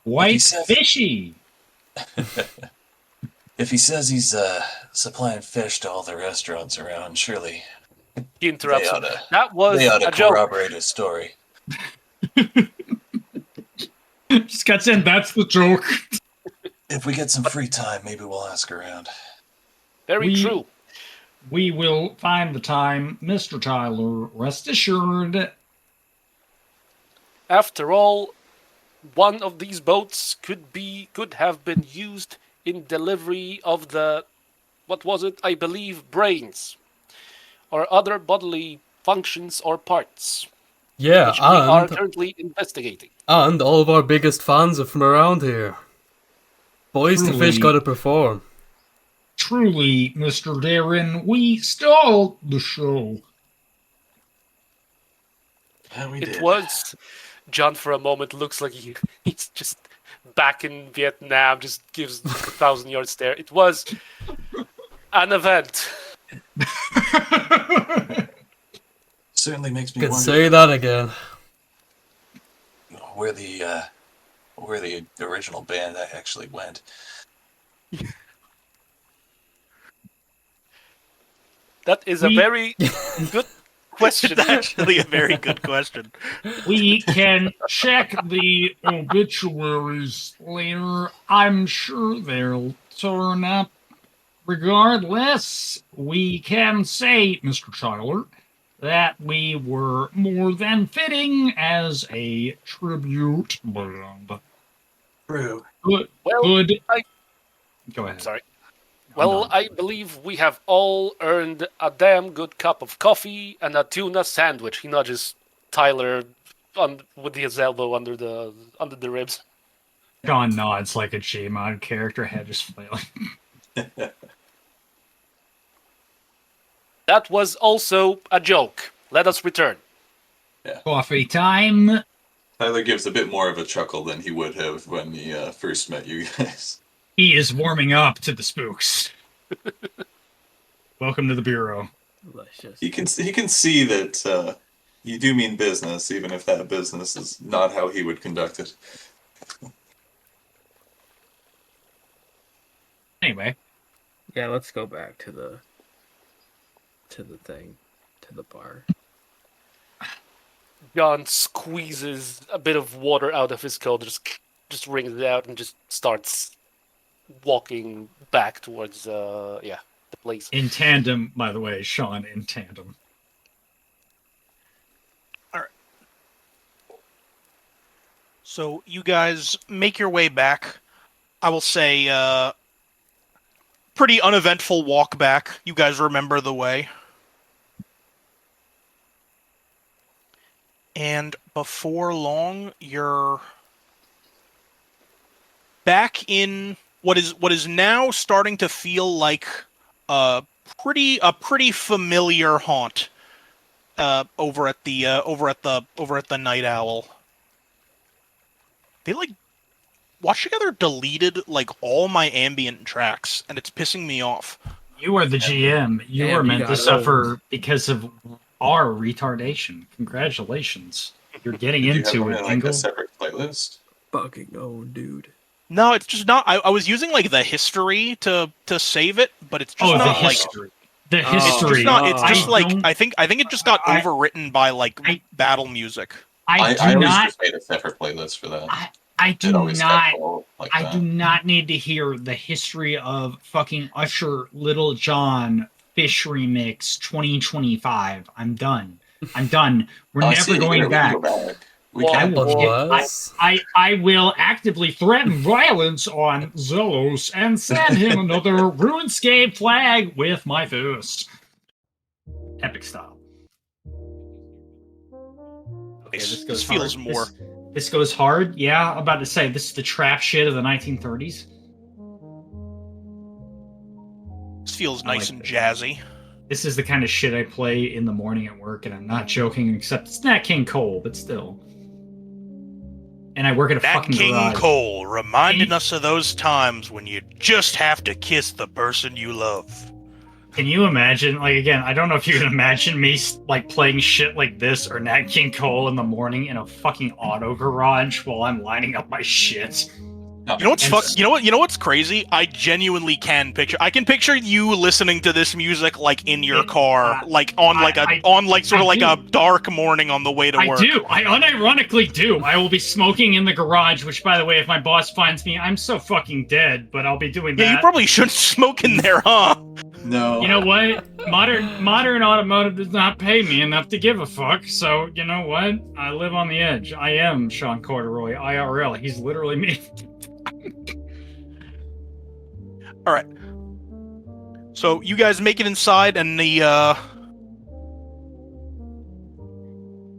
White said- fishy. if he says he's supplying fish to all the restaurants around, surely He interrupts. they him. oughta That was they ought to a joke. corroborate his story. Just cuts in, that's the joke. If we get some free time, maybe we'll ask around. Very true. We will find the time, Mr. Tyler. Rest assured. After all, one of these boats could have been used in delivery of the, what was it? I believe brains, or other bodily functions or parts, Yeah, which we are and currently investigating. all of our biggest fans are from around here. Boys to fish Truly. gotta perform. Truly, Mr. Darren, we stole the show. Yeah, we It was John. For a moment, looks like he's just back in Vietnam. Just gives a 1,000-yard stare. It was an event. Certainly makes me Could wonder say that again. where the original band actually went. That is a We- very good question. It's actually a very good question. We can check the obituaries later. I'm sure they'll turn up. Regardless, we can say, Mr. Tyler, that we were more than fitting as a tribute band. True. Good. Well, Good. I- Go ahead. Sorry. I'm Well, done. I believe we have all earned a damn good cup of coffee and a tuna sandwich. He nudges Tyler with his elbow under the ribs. John nods like a Gmod character, head just flailing. That was also a joke. Let us return. Coffee time. Tyler gives a bit more of a chuckle than he would have when he first met you guys. He is warming up to the spooks. Welcome to the Bureau. Delicious. He can see that you do mean business, even if that business is not how he would conduct it. Anyway, Yeah, let's go back to the bar. John squeezes a bit of water out of his coat, just wrings it out, and just starts walking back towards the place. in tandem, by the way, Sean, in tandem. So you guys make your way back. I will say, pretty uneventful walk back. You guys remember the way. And before long, you're back in what is now starting to feel like a pretty familiar haunt over at the Night Owl. They like Watch Together deleted like all my ambient tracks, and it's pissing me off. You are the GM. You Damn, are you meant to got suffer old. because of our retardation. Congratulations. You're getting Do you into have it, them in like Dingle. a separate playlist? Fucking old, dude. No, it's just not. I was using like the history to save it, but it's just Oh, the not like history. The Oh, it's history. just not. It's just I like don't- I think it just got I- overwritten by like I- battle music. I I do always not. just made a separate playlist for that. I It do always not. kept all like I that. do not need to hear the history of fucking Usher Little John Fish Remix 2025. I'm done. We're Oh, I never see it going here. We can back. go back. We Well, can. Unless... I will actively threaten violence on Zelos and send him another RuneScape flag with my fist. Epic style. Okay, This feels hard. more. This goes hard. Yeah, I'm about to say this is the trap shit of the 1930s. This feels I nice like and this. jazzy. This is the kind of shit I play in the morning at work, and I'm not joking, except it's Nat King Cole, but still. And I work at a Nat fucking King garage. Cole reminding Can- us of those times when you just have to kiss the person you love. Can you imagine, like, again, I don't know if you can imagine me, like, playing shit like this or Nat King Cole in the morning in a fucking auto garage while I'm lining up my shit. No, You know what's And- fuck? You know what's crazy? I genuinely can picture. I can picture you listening to this music like in your car, like on like I sort of like do. a dark morning on the way to I work. do. I unironically do. I will be smoking in the garage, which, by the way, if my boss finds me, I'm so fucking dead, but I'll be doing that. Yeah, you probably shouldn't smoke in there, huh? No. You know what? Modern automotive does not pay me enough to give a fuck. So you know what? I live on the edge. I am Sean Corduroy IRL. He's literally me. All right. So you guys make it inside, and the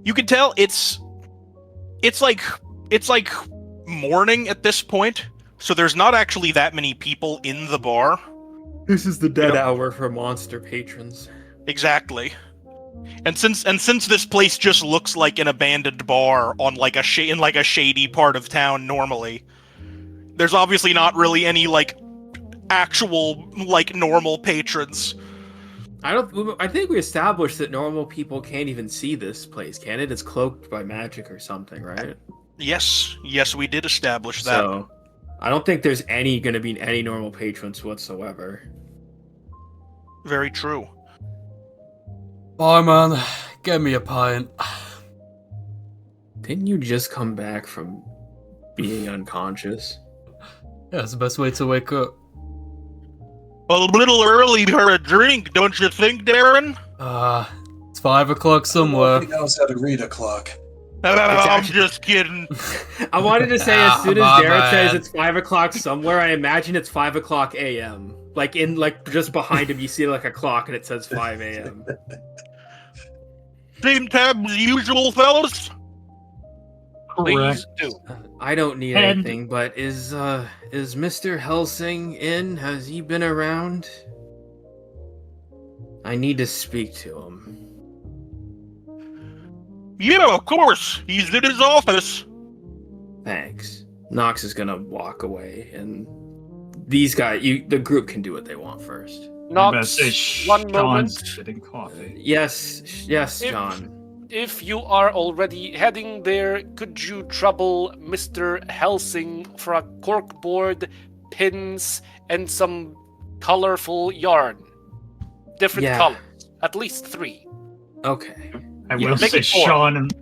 you can tell it's like morning at this point. So there's not actually that many people in the bar. This is the dead Yep. hour for monster patrons. Exactly. And since this place just looks like an abandoned bar on like in like a shady part of town normally, there's obviously not really any like actual like normal patrons. I think we established that normal people can't even see this place, can it? It's cloaked by magic or something, right? Yes, we did establish that. So I don't think there's gonna be any normal patrons whatsoever. Very true. Barman, get me a pint. Didn't you just come back from being unconscious? Yeah, it's the best way to wake up. A little early for a drink, don't you think, Darren? It's 5 o'clock somewhere. He knows how to read a clock. I'm actually- just kidding. I wanted to say as soon as My Darren says bad. it's 5 o'clock somewhere, I imagine it's 5 o'clock a.m. Like just behind him, you see like a clock and it says 5 a.m. Same time as usual, fellas. Please do. I don't need And- anything, but is Mr. Helsing in? Has he been around? I need to speak to him. Yeah, of course. He's in his office. Thanks. Nox is gonna walk away, and these guys, the group can do what they want first. Knox, one moment. Spitting coffee. Yes, If- John. If you are already heading there, could you trouble Mr. Helsing for a corkboard, pins, and some colorful yarn? Different Yeah. colors. At least 3. Okay. I Yeah, will make say it four. Sean and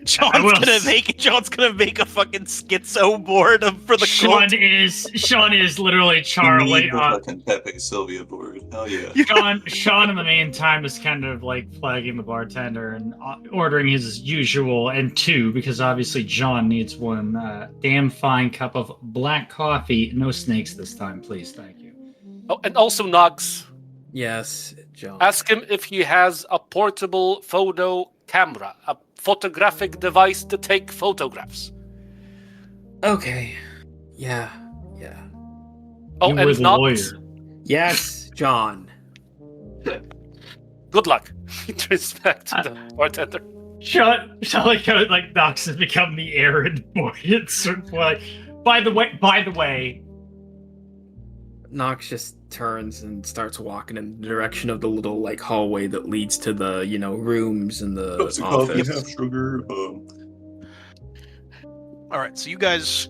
John's will gonna s- make a fucking schizo board for the Sean cult. is literally Charlie. You need the fucking Pepe Sylvia board. Hell yeah. Sean in the meantime is kind of like flagging the bartender and ordering his usual and 2 because obviously John needs one damn fine cup of black coffee. No snakes this time, please. Thank you. Oh, and also Knox, Yes, John. ask him if he has a portable photo camera, a photographic device to take photographs. Okay. Yeah. Yeah. Oh, You were and the not. lawyer. Yes, John. Good luck. He turns back to the bartender. Like Knox has become the errand boy. It's sort of like, by the way, Knox just turns and starts walking in the direction of the little like hallway that leads to the rooms in the Cups of coffee, office. half sugar. All right, so you guys.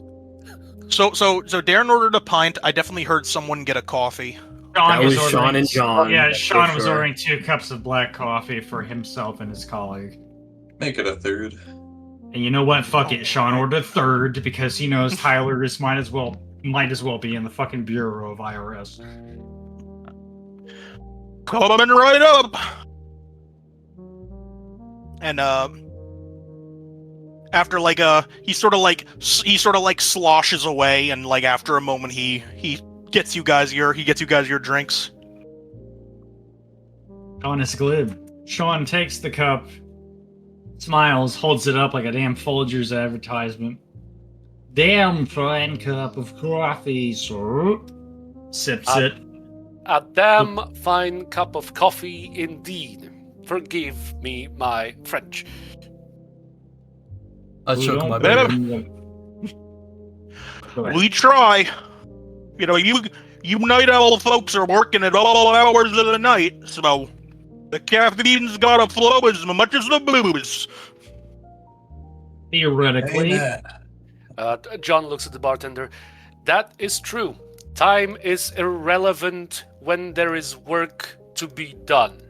So Darren ordered a pint. I definitely heard someone get a coffee. That was ordering, Sean and John. Yeah, for Sean was sure. ordering 2 cups of black coffee for himself and his colleague. Make it a third. And you know what? Fuck it. Sean ordered a third because he knows Tyler might as well be in the fucking bureau of IRS. Coming right up. And after like he sort of like sloshes away, and like after a moment he gets you guys your drinks. Sean is glib. Sean takes the cup, smiles, holds it up like a damn Folgers advertisement. Damn fine cup of coffee, sir. Sips it. A damn fine cup of coffee indeed. Forgive me my French. I shook my Better. baby. We try. You night owl folks are working at all hours of the night, so the caffeine's gotta flow as much as the booze. Theoretically. Amen. John looks at the bartender. That is true. Time is irrelevant when there is work to be done.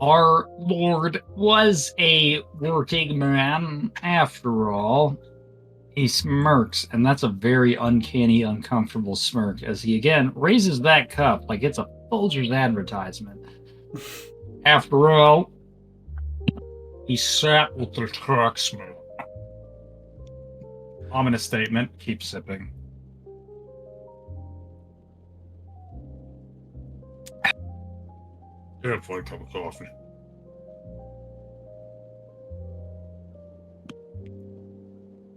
Our Lord was a working man, after all. He smirks, and that's a very uncanny, uncomfortable smirk, as he again raises that cup like it's a Folgers advertisement. After all, he sat with the taxman. Ominous statement. Keep sipping. Yeah, for a cup of coffee.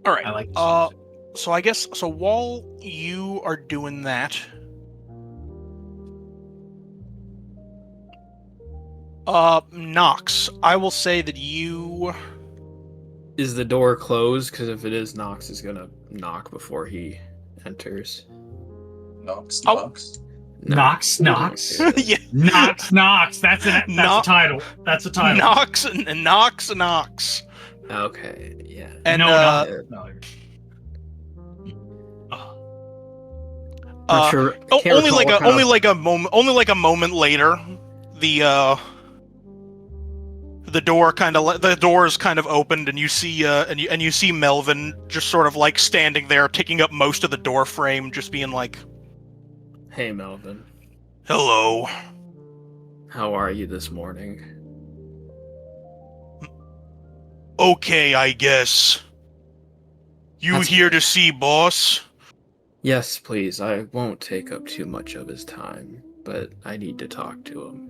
All right. I like this. So I guess while you are doing that, Knox, I will say that you. Is the door closed? Because if it is, Knox is gonna knock before he enters. Knox, Oh. knocks. No. Knox. Yeah. Knox. That's a title. That's a title. Knox. Okay, yeah. And no, no. uh, Sure, can't only recall like what kind of- only like a moment later, the door is kind of opened, and you see and you see Melvin just sort of like standing there, taking up most of the door frame, just being like, Hey, Melvin. "Hello." How are you this morning? Okay, I guess. You That's- here to see boss? Yes, please. I won't take up too much of his time, but I need to talk to him.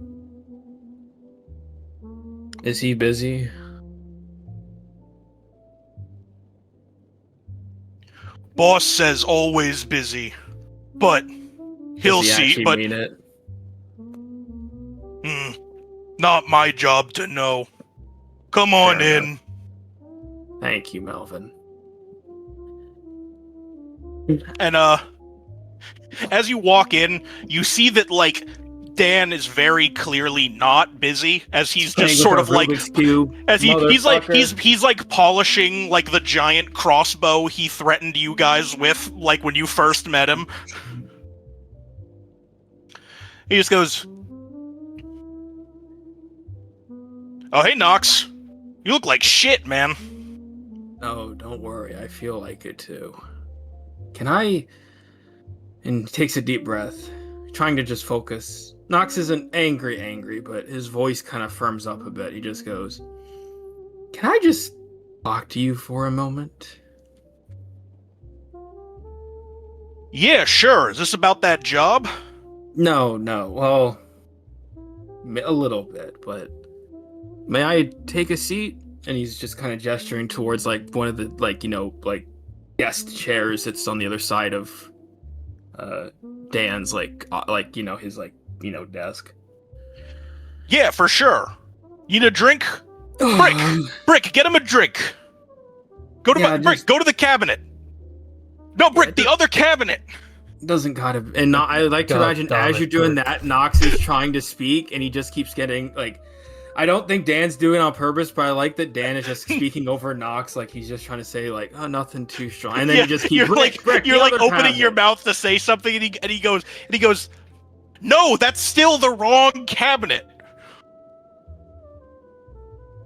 Is he busy? Boss says always busy, but he'll Does he see. actually But mean it? not my job to know. Come on Fair in. Thank you, Melvin. And as you walk in, you see that like Dan is very clearly not busy, as he's Playing just with sort our of like Rubik's Cube, as he's like motherfucker. he's like polishing like the giant crossbow he threatened you guys with like when you first met him. He just goes, "Oh, hey Knox, you look like shit, man." No, don't worry. I feel like it too. Can I? And takes a deep breath, trying to just focus. Knox isn't angry, but his voice kind of firms up a bit. He just goes, "Can I just talk to you for a moment?" Yeah, sure. Is this about that job? No. Well, a little bit, but may I take a seat? And he's just kind of gesturing towards like one of the like guest chairs. It's on the other side of Dan's his desk. Yeah, for sure. You need a drink? Brick, get him a drink. Go to go to the cabinet. No, Brick, the other cabinet. Doesn't gotta. And I like to imagine as you're doing that, Knox is trying to speak, and he just keeps getting like. I don't think Dan's doing it on purpose, but I like that Dan is just speaking over Knox, like he's just trying to say like, "Oh, nothing too strong," and then he just keeps you're like opening your mouth to say something, and he goes, "No, that's still the wrong cabinet."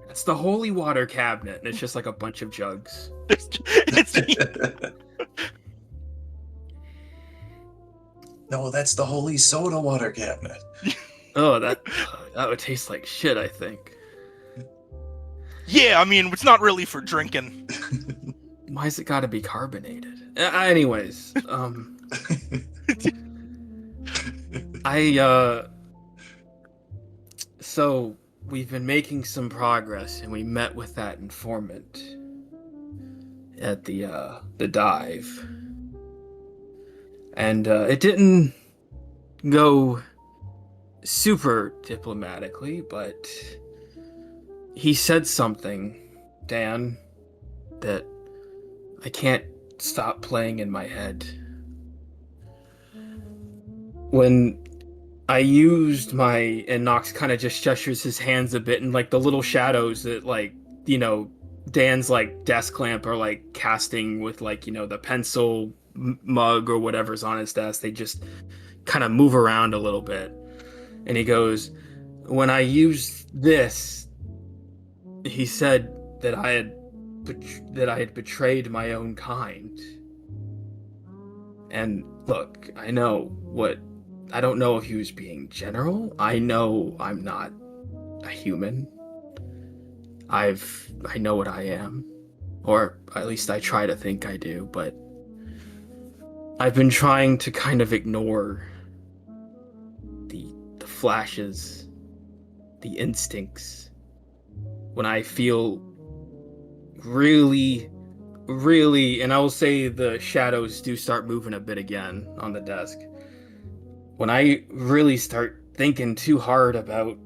It's the holy water cabinet, and it's just like a bunch of jugs. No, that's the holy soda water cabinet. Oh, that would taste like shit, I think. Yeah, I mean, it's not really for drinking. Why's it gotta be carbonated? Anyways, so we've been making some progress, and we met with that informant at the dive. And it didn't go super diplomatically, but he said something, Dan, that I can't stop playing in my head. When I used and Nox kind of just gestures his hands a bit, and like the little shadows that Dan's like desk lamp are like casting with the pencil mug or whatever's on his desk, they just kind of move around a little bit. And he goes, when I used this, he said that I had betrayed my own kind. And look, I don't know if he was being general. I know I'm not a human. I know what I am, or at least I try to think I do, but I've been trying to kind of ignore the flashes, the instincts. When I feel really, really, and I will say the shadows do start moving a bit again on the desk. When I really start thinking too hard about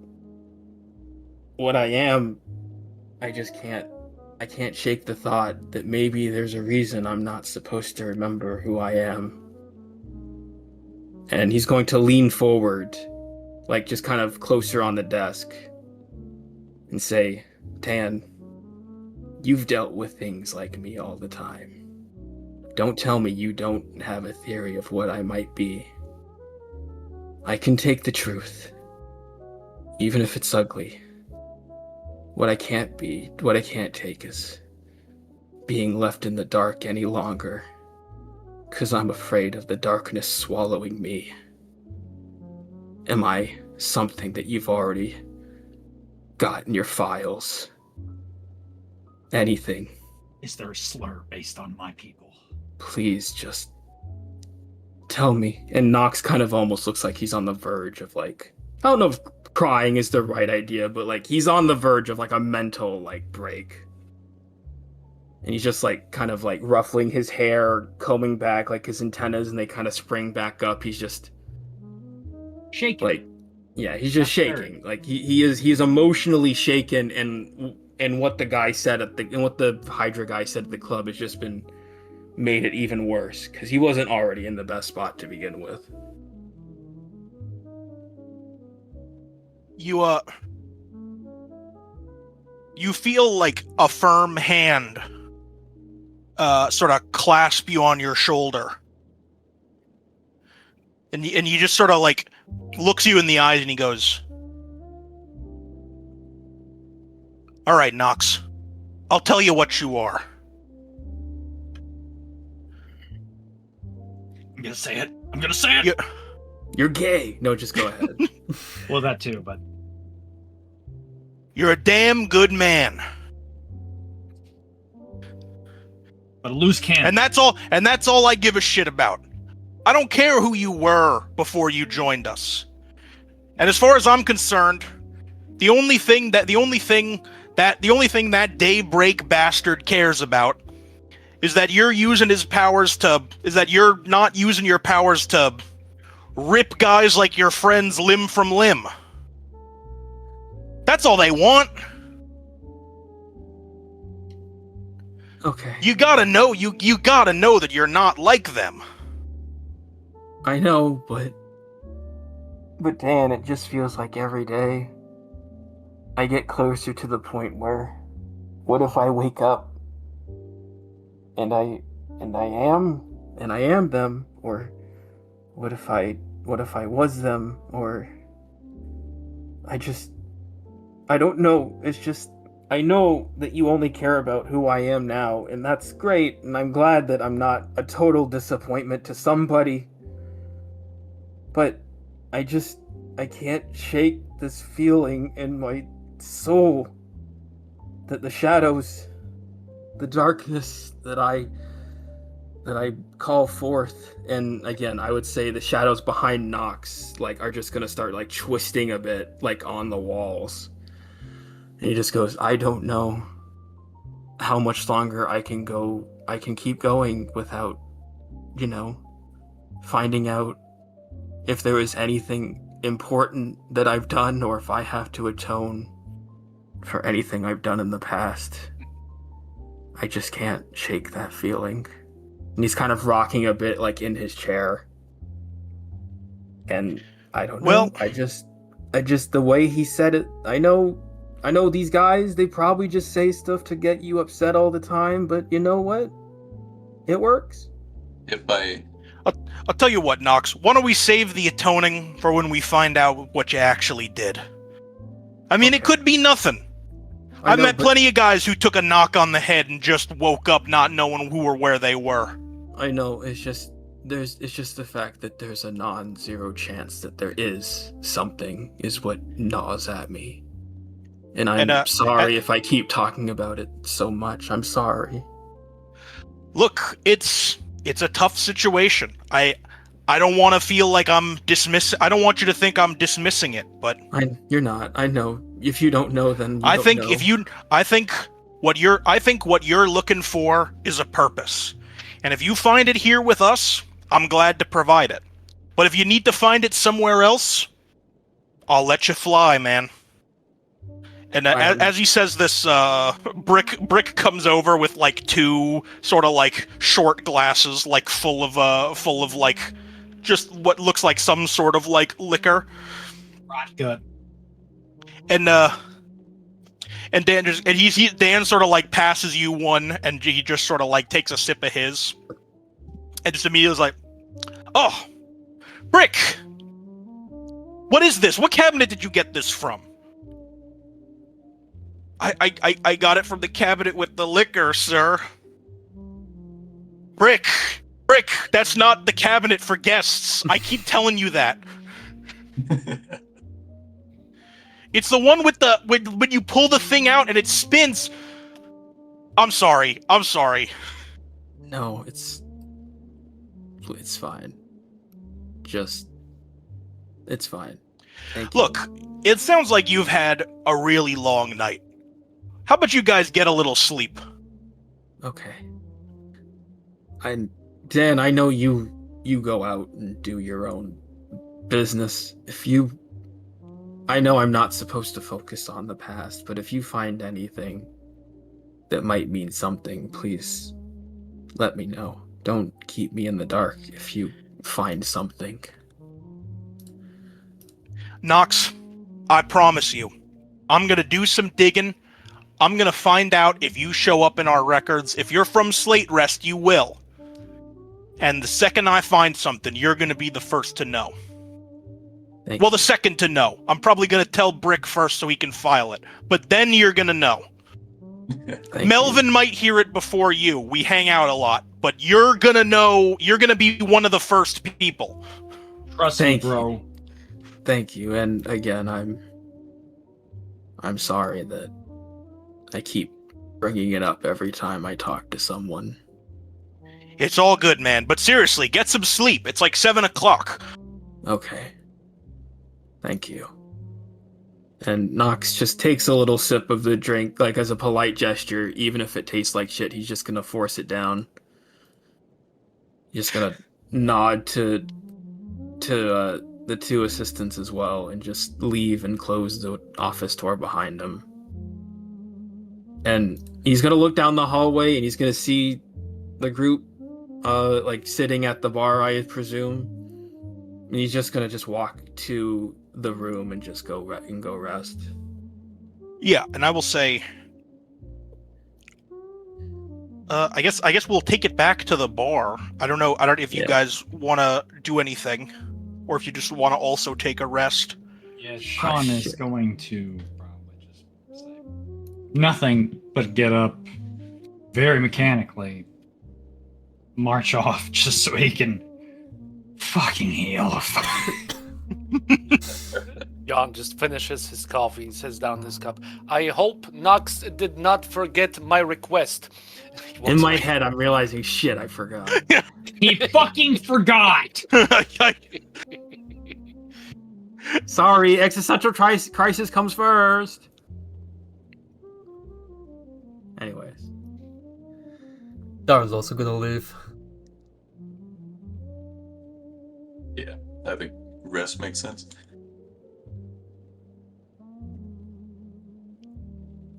what I am, I can't shake the thought that maybe there's a reason I'm not supposed to remember who I am. And he's going to lean forward, like just kind of closer on the desk, and say, Dan, you've dealt with things like me all the time. Don't tell me you don't have a theory of what I might be. I can take the truth, even if it's ugly. What I can't take is being left in the dark any longer, 'cause I'm afraid of the darkness swallowing me. Am I something that you've already got in your files? Anything. Is there a slur based on my people? Please just tell me. And Nox kind of almost looks like he's on the verge of I don't know if crying is the right idea, but he's on the verge of a mental break. And he's just kind of ruffling his hair, combing back his antennas, and they kind of spring back up. He's just shaking. He's just shaking. He's emotionally shaken, and what the guy said what the Hydra guy said at the club has just been made it even worse, because he wasn't already in the best spot to begin with. You feel like a firm hand sort of clasp you on your shoulder, and you just sort of looks you in the eyes, and he goes, "All right, Nox, I'll tell you what you are." I'm gonna say it. You're gay. No, just go ahead. Well, that too, but you're a damn good man. But a loose cannon. And that's all I give a shit about. I don't care who you were before you joined us. And as far as I'm concerned, the only thing that Daybreak bastard cares about is that you're using his powers to... is that you're not using your powers to rip guys like your friends limb from limb. That's all they want. Okay. You gotta know, you gotta know that you're not like them. I know, but Dan, it just feels like every day I get closer to the point where, what if I wake up and I am them, or what if I was them, or I don't know. It's just, I know that you only care about who I am now, and that's great, and I'm glad that I'm not a total disappointment to somebody. But I can't shake this feeling in my soul that the shadows, the darkness that I call forth, and again, I would say the shadows behind Nox, like, are just gonna start, like, twisting a bit, like, on the walls. And he just goes, I don't know how much longer I can keep going without, finding out if there is anything important that I've done, or if I have to atone for anything I've done in the past. I just can't shake that feeling. And he's kind of rocking a bit, like, in his chair. And I don't know. Well, I just the way he said it, I know these guys, they probably just say stuff to get you upset all the time, but you know what? It works. I'll tell you what, Nox. Why don't we save the atoning for when we find out what you actually did? I mean, It could be nothing. I've met plenty of guys who took a knock on the head and just woke up not knowing who or where they were. I know, it's just the fact that there's a non-zero chance that there is something is what gnaws at me. And I'm sorry if I keep talking about it so much. I'm sorry. Look, it's a tough situation. I don't want to feel like I'm dismissing. I don't want you to think I'm dismissing it, but you're not. I know. If you don't know, then I think what you're looking for is a purpose. And if you find it here with us, I'm glad to provide it. But if you need to find it somewhere else, I'll let you fly, man. And as he says this, Brick comes over with like two sort of like short glasses, like full of like just what looks like some sort of like liquor. Good. And Dan sort of like passes you one, and he just sort of like takes a sip of his, and just immediately is like, "Oh, Brick, what is this? What cabinet did you get this from?" I got it from the cabinet with the liquor, sir. Brick, that's not the cabinet for guests. I keep telling you that. It's the one with the when you pull the thing out and it spins. I'm sorry. No, it's fine. It's fine. Thank you. Look, it sounds like you've had a really long night. How about you guys get a little sleep? Okay. Dan, I know you go out and do your own business. I know I'm not supposed to focus on the past, but if you find anything that might mean something, please let me know. Don't keep me in the dark if you find something. Nox, I promise you, I'm gonna do some digging. I'm gonna find out if you show up in our records. If you're from Slate Rest, you will. And the second I find something, you're gonna be the first to know. Thank Well, you. the second to know. I'm probably gonna tell Brick first so he can file it. But then you're gonna know. Thank Melvin might hear it before you. We hang out a lot. But you're gonna know. You're gonna be one of the first people. Trust me, Thank bro. you. Thank you. And again, I'm sorry that I keep bringing it up every time I talk to someone. It's all good, man. But seriously, get some sleep. It's like 7 o'clock. Okay. Thank you. And Knox just takes a little sip of the drink, like as a polite gesture, even if it tastes like shit. He's just gonna force it down. He's just gonna nod to the two assistants as well, and just leave and close the office door behind him. And he's gonna look down the hallway, and he's gonna see the group, like sitting at the bar, I presume. And he's just gonna walk to the room and just go rest. Yeah, and I will say, I guess we'll take it back to the bar. I don't know if you guys want to do anything, or if you just want to also take a rest. Yeah, Sean is going to probably just say nothing but get up very mechanically, march off just so he can fucking heal. Jan just finishes his coffee, sets down his cup. I hope Knox did not forget my request. In my head, I'm realizing, shit, I forgot. He fucking forgot! Sorry, existential crisis comes first. Anyways. Darren's also gonna leave. Yeah, I think rest makes sense.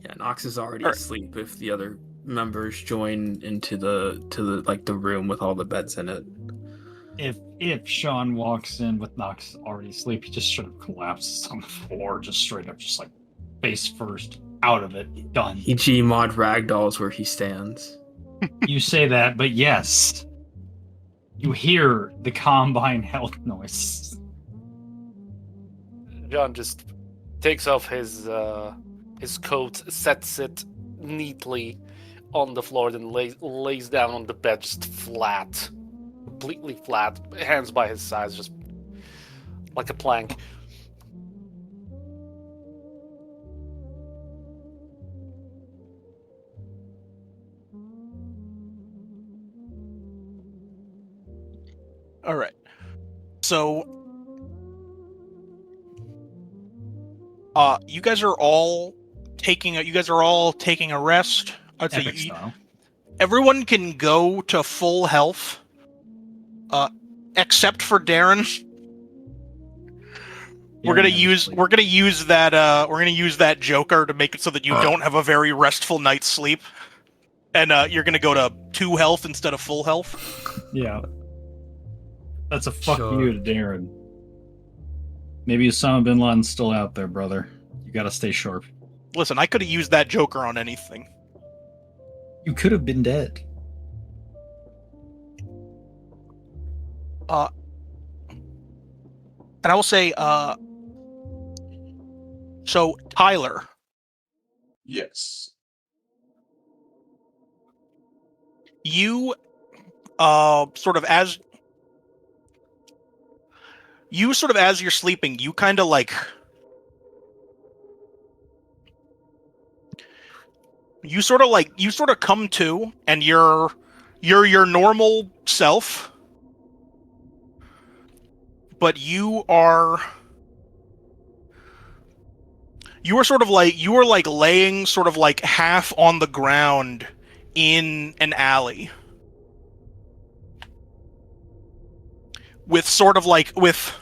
Yeah, Knox is already asleep if the other members join into the room with all the beds in it. If Sean walks in with Knox already asleep, he just sort of collapses on the floor, just straight up, just like face first, out of it, done. He Gmod ragdolls where he stands. You say that, but yes, you hear the Combine health noise. John just takes off his coat, sets it neatly on the floor, then lays down on the bed, just flat, completely flat, hands by his sides, just like a plank. All right. So, you guys are all taking a rest. I'd say Epic style. everyone can go to full health, except for Darren. We're gonna use that Joker to make it so that you don't have a very restful night's sleep, and you're gonna go to 2 health instead of full health. Yeah. That's a fuck Sure. you to Darren. Maybe Osama bin Laden's still out there, brother. You gotta stay sharp. Listen, I could have used that Joker on anything. You could have been dead. And I will say, so Tyler, Yes. you sort of as you're sleeping, you kind of like you sort of come to, and you're your normal self, but you are sort of like laying sort of like half on the ground in an alley with sort of like with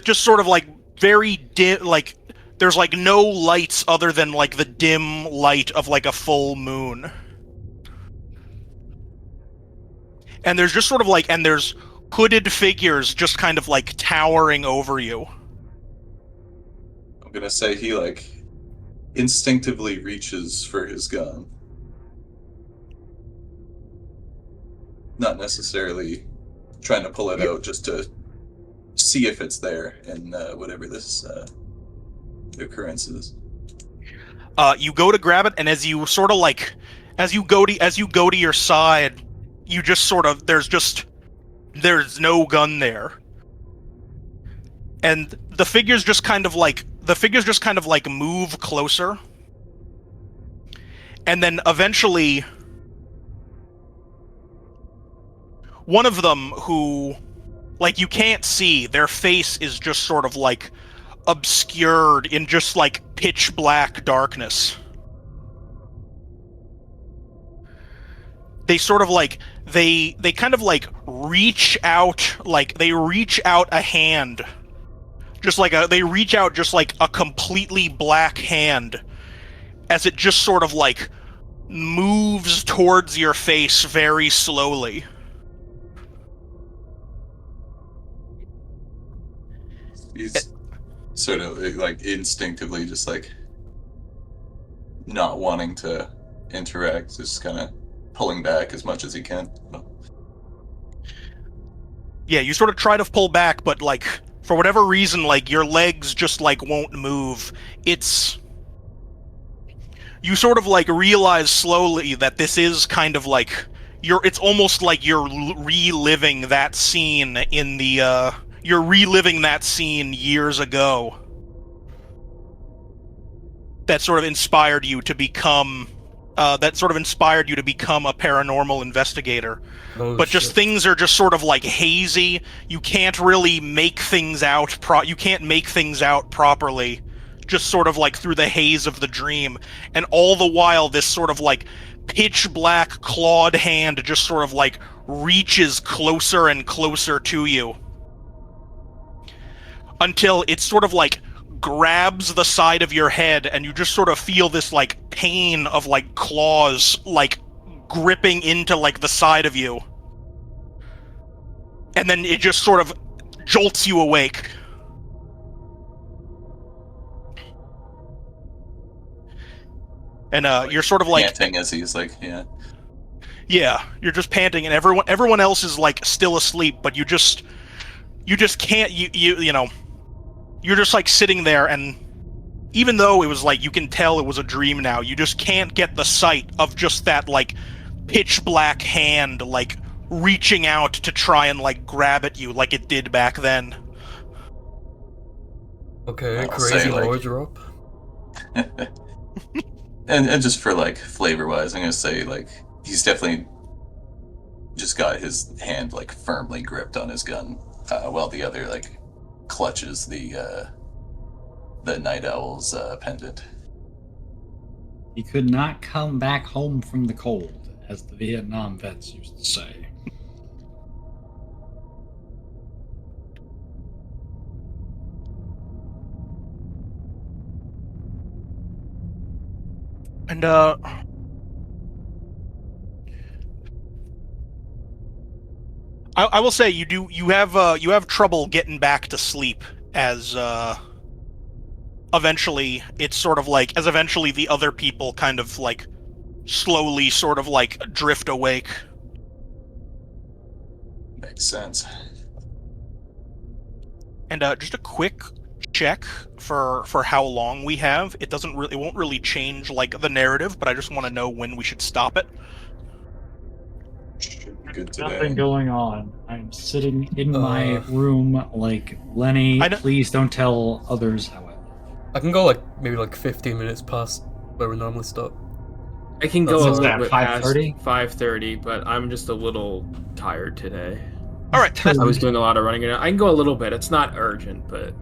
just sort of like very dim, like there's like no lights other than like the dim light of like a full moon, and there's just sort of like, and there's hooded figures just kind of like towering over you. I'm gonna say he like instinctively reaches for his gun. Not necessarily trying to pull it out, just to see if it's there in whatever this occurrence is. You go to grab it, and as you sort of like, as you go to your side, you just sort of there's no gun there, and the figures just kind of like move closer, and then eventually one of them, who like you can't see, their face is just sort of like obscured in just like pitch black darkness. They sort of like they kind of like reach out, like they reach out a hand, they reach out just like a completely black hand, as it just sort of like moves towards your face very slowly. He's sort of like instinctively just like not wanting to interact, just kind of pulling back as much as he can. Yeah, you sort of try to pull back, but like for whatever reason, like your legs just like won't move. You sort of like realize slowly that this is kind of like it's almost like you're reliving that scene you're reliving that scene years ago that sort of inspired you to become a paranormal investigator. But just things are just sort of like hazy. You can't really make things out properly, just sort of like through the haze of the dream. And all the while, this sort of like pitch black clawed hand just sort of like reaches closer and closer to you until it sort of like grabs the side of your head, and you just sort of feel this like pain of like claws like gripping into like the side of you. And then it just sort of jolts you awake. And you're sort of like panting as he's like, yeah, you're just panting, and everyone else is like still asleep, but you just can't, you know, you're just like sitting there, and even though it was like you can tell it was a dream now, you just can't get the sight of just that like pitch black hand like reaching out to try and like grab at you like it did back then. Okay, I'll crazy say, like- lore drop. and just for like flavor wise, I'm gonna say like he's definitely just got his hand like firmly gripped on his gun, while the other like clutches the night owl's pendant. He could not come back home from the cold, as the Vietnam vets used to say. And I will say you have trouble getting back to sleep as eventually it's sort of like eventually the other people kind of like slowly sort of like drift awake. Makes sense. And just a quick check for how long we have. It won't really change like the narrative, but I just want to know when we should stop it. Should be good today. Nothing going on. I'm sitting in my room like, Lenny, please don't tell others how I live. I can go like maybe like 15 minutes past where we normally stop. I can go a What's little that, bit past 5:30? 5:30, but I'm just a little tired today. All right, I was doing a lot of running around. I can go a little bit. It's not urgent, but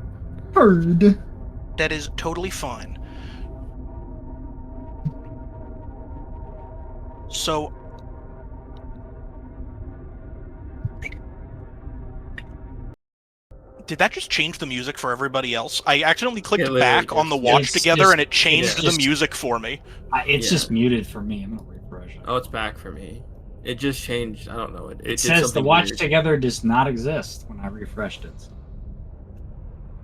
Heard. that is totally fine. So did that just change the music for everybody else? I accidentally clicked back on the watch together, and it changed the music for me. It's just muted for me. I'm gonna refresh it. oh, it's back for me. It just changed. I don't know. It did says the something watch weird. together does not exist when I refreshed it.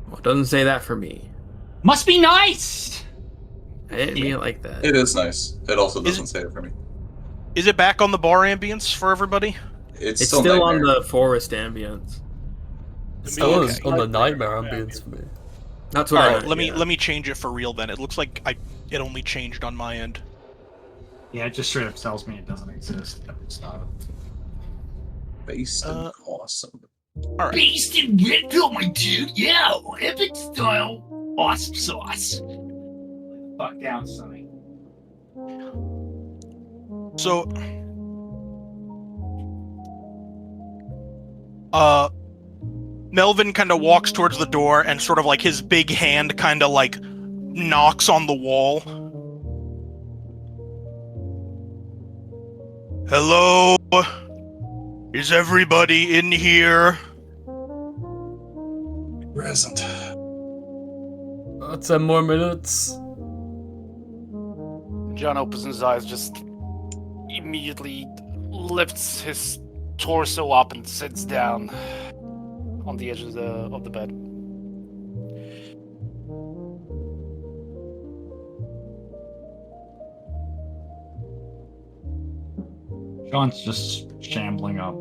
Well, it doesn't say that for me. Must be nice. I didn't mean it like that. It is nice. It also doesn't say it for me. Is it back on the bar ambience for everybody? It's still on Nightmare. the forest ambience. It's still Okay. on the nightmare ambience for me. That's what All I right, meant, let me change it for real then. It looks like it only changed on my end. Yeah, it just straight up tells me it doesn't exist. Stop. Based and awesome. All right. Based in Redville, my dude. Yeah, epic style. Awesome sauce. Fuck down, Sonny. So, Melvin kind of walks towards the door and sort of like his big hand kind of like knocks on the wall. Hello? Is everybody in here? Present. 10 more minutes. John opens his eyes, just immediately lifts his torso up and sits down on the edge of the bed. John's just shambling up.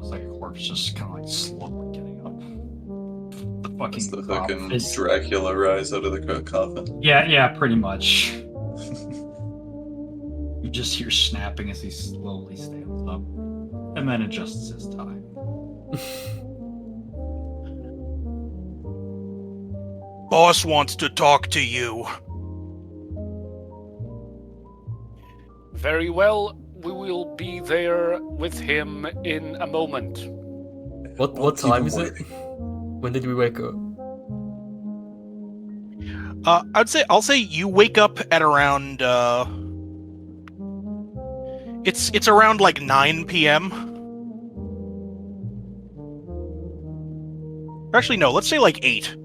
It's like a corpse just kind of like slowly getting up. The That's the fucking fucking is- Dracula rise out of the coffin. Yeah, pretty much. You just hear snapping as he slowly stands up, and then adjusts his tie. Boss wants to talk to you. Very well, we will be there with him in a moment. What time is it? When did we wake up? I'll say you wake up at around it's around like 9 p.m. Actually no, let's say like 8.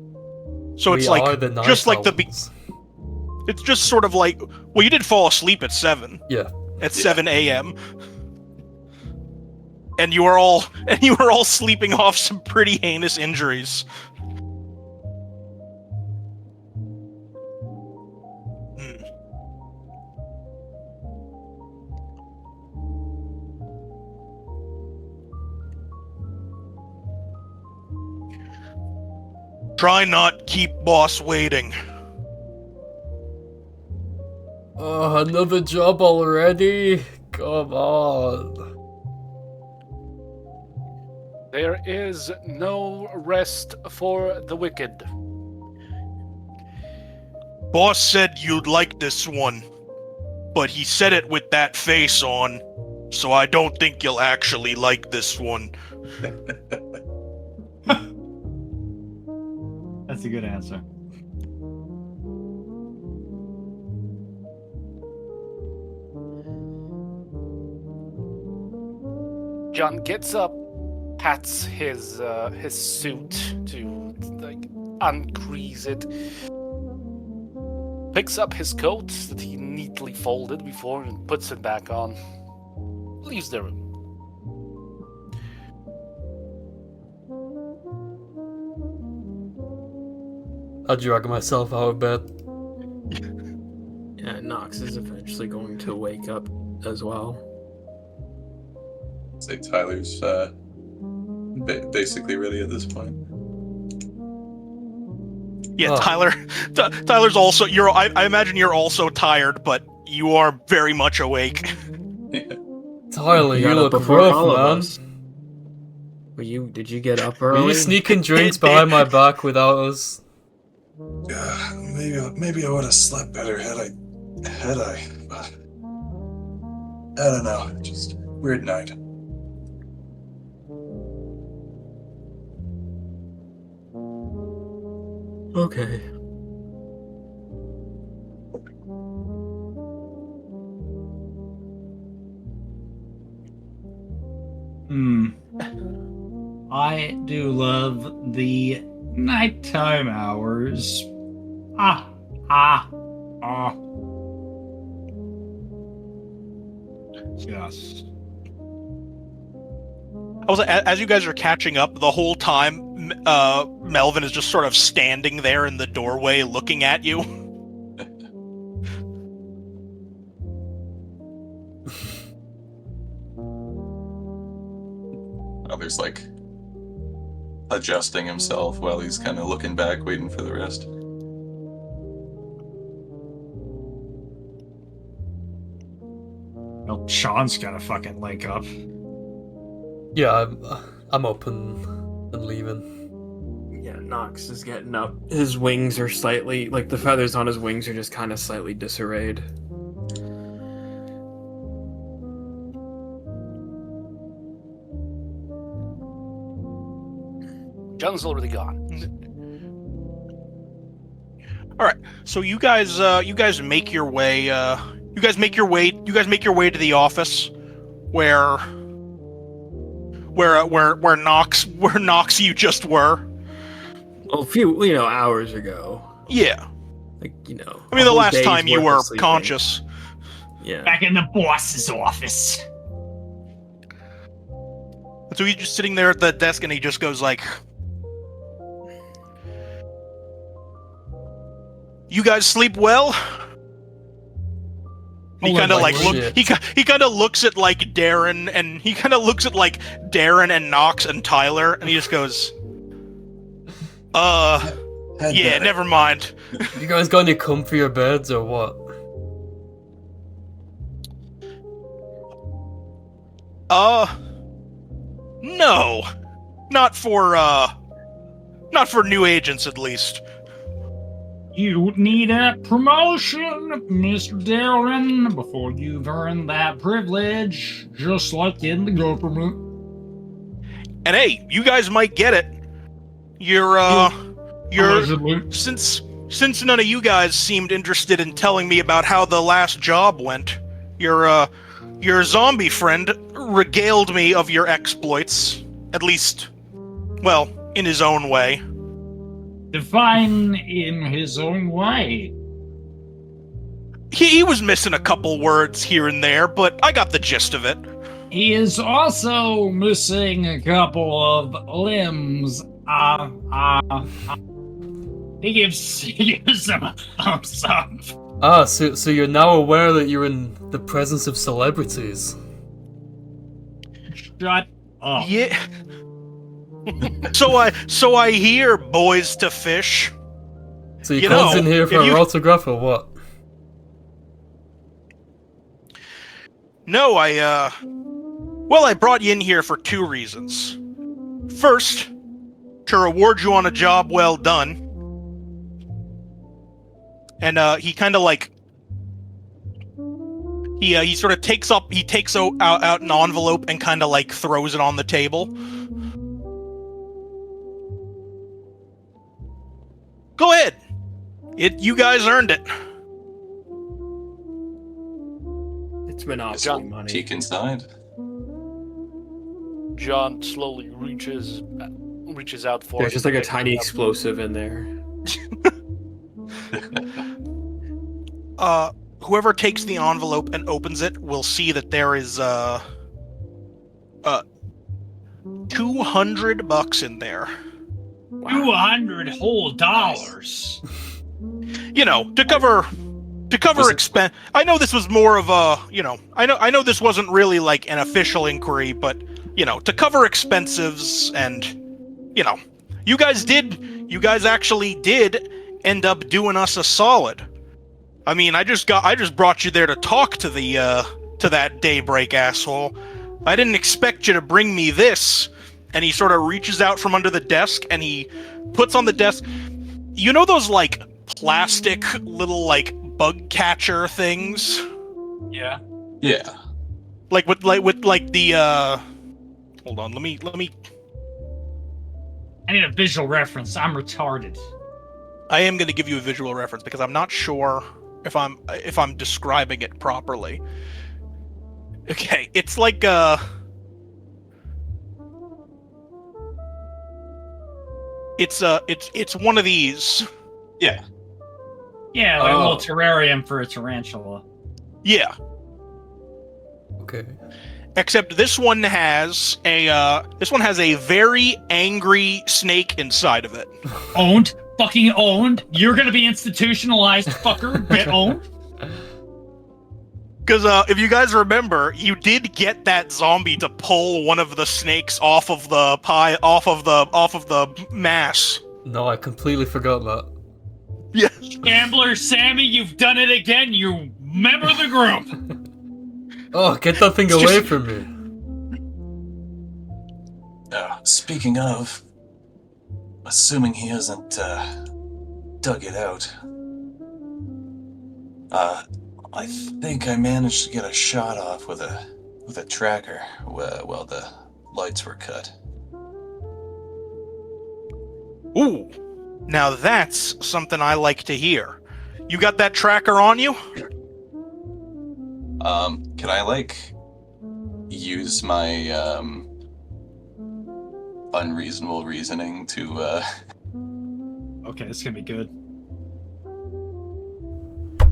So it's We like are the night just like owls. it's just sort of like, well, you did fall asleep at 7. Yeah. At 7 a.m. And you were all sleeping off some pretty heinous injuries. Try not keep boss waiting. Oh, another job already? Come on. There is no rest for the wicked. Boss said you'd like this one, but he said it with that face on, so I don't think you'll actually like this one. That's a good answer. John gets up, pats his suit to like uncrease it, picks up his coat that he neatly folded before and puts it back on, leaves the room. I drag myself out of bed. Yeah, Nox is eventually going to wake up as well. Say Tyler's basically ready at this point. Yeah, Oh. Tyler's also. I imagine you're also tired, but you are very much awake. Tyler, you got up look before rough, all of man. us. Did you get up Were early? you sneaking drinks behind my back without us? Maybe I would have slept better had I, but I don't know. Just weird night. Okay. I do love the nighttime hours. Ah. Yes. Also, as you guys are catching up, the whole time, Melvin is just sort of standing there in the doorway looking at you. Others like adjusting himself while he's kind of looking back, waiting for the rest. Well, Sean's gotta fucking wake up. Yeah, I'm up and leaving. Yeah, Nox is getting up. His wings are slightly, like the feathers on his wings are just kind of slightly disarrayed. John's already gone. All right. So you guys make your way. You guys make your way to the office, where Knox you just were. A few, hours ago. Yeah. Like, I mean, a the whole last day's time you worth were of sleeping. conscious. Yeah. Back in the boss's office. So he's just sitting there at the desk, and he just goes like, "You guys sleep well?" He kind of like look. He kind of looks at like Darren, and he kind of looks at like Darren and Knox and Tyler, and he just goes, Had yeah, better. never mind." You guys got any comfier beds or what? No, not for new agents at least. You need a promotion, Mr. Darren, before you've earned that privilege, just like in the government. And hey, you guys might get it. You're Allegedly. since none of you guys seemed interested in telling me about how the last job went, your zombie friend regaled me of your exploits, at least, well, in his own way. Define in his own way. He was missing a couple words here and there, but I got the gist of it. He is also missing a couple of limbs. He gives him a thumbs up. Ah, so you're now aware that you're in the presence of celebrities. Shut up. Yeah. So I hear, boys to fish. So you You comes know, in here for if an you- autograph or what? No, I brought you in here for two reasons. First, to reward you on a job well done. And he kind of like he sort of takes out an envelope and kind of like throws it on the table. Go ahead. You guys earned it. It's Monopoly John, money. Peek inside. John slowly reaches out for. There's just like a tiny explosive in there. Whoever takes the envelope and opens it will see that there is $200 in there. 200 whole dollars. You know, to cover expense. I know this was more of a, I know this wasn't really like an official inquiry, but to cover expenses, and you guys actually did end up doing us a solid. I mean, I just brought you there to talk to that Daybreak asshole. I didn't expect you to bring me this. And he sort of reaches out from under the desk and he puts on the desk, you know those like plastic little like bug catcher things? Yeah. Yeah. Like with the hold on, let me I need a visual reference. I'm retarded. I am going to give you a visual reference because I'm not sure if I'm describing it properly. Okay, it's like it's one of these. Yeah. Yeah, like a little terrarium for a tarantula. Yeah. Okay. Except this one has a very angry snake inside of it. Owned. Fucking owned. You're gonna be institutionalized, fucker. Get owned. Because if you guys remember, you did get that zombie to pull one of the snakes off of the mass. No, I completely forgot that. Yeah. Gambler Sammy, you've done it again. You member the group. Oh, get that thing It's away just- from me. Speaking of, assuming he hasn't dug it out, I think I managed to get a shot off with a tracker while the lights were cut. Ooh, now that's something I like to hear. You got that tracker on you? Can I like use my unreasonable reasoning to Okay, this is gonna be good.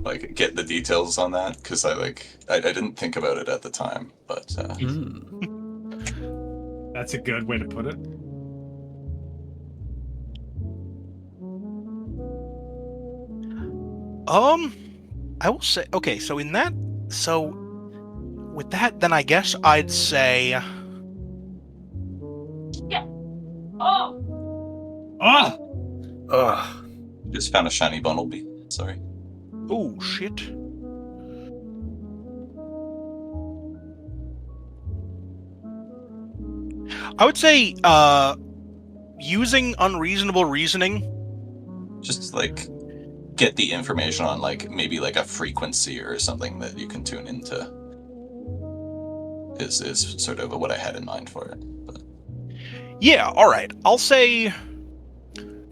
like get the details on that? Because I didn't think about it at the time, but That's a good way to put it. I will say, okay, so with that, then I guess I'd say, Oh, just found a shiny bumblebee. Sorry. oh shit. I would say, using unreasonable reasoning. Just like get the information on like maybe like a frequency or something that you can tune into. Is sort of what I had in mind for it. But. Yeah, all right. I'll say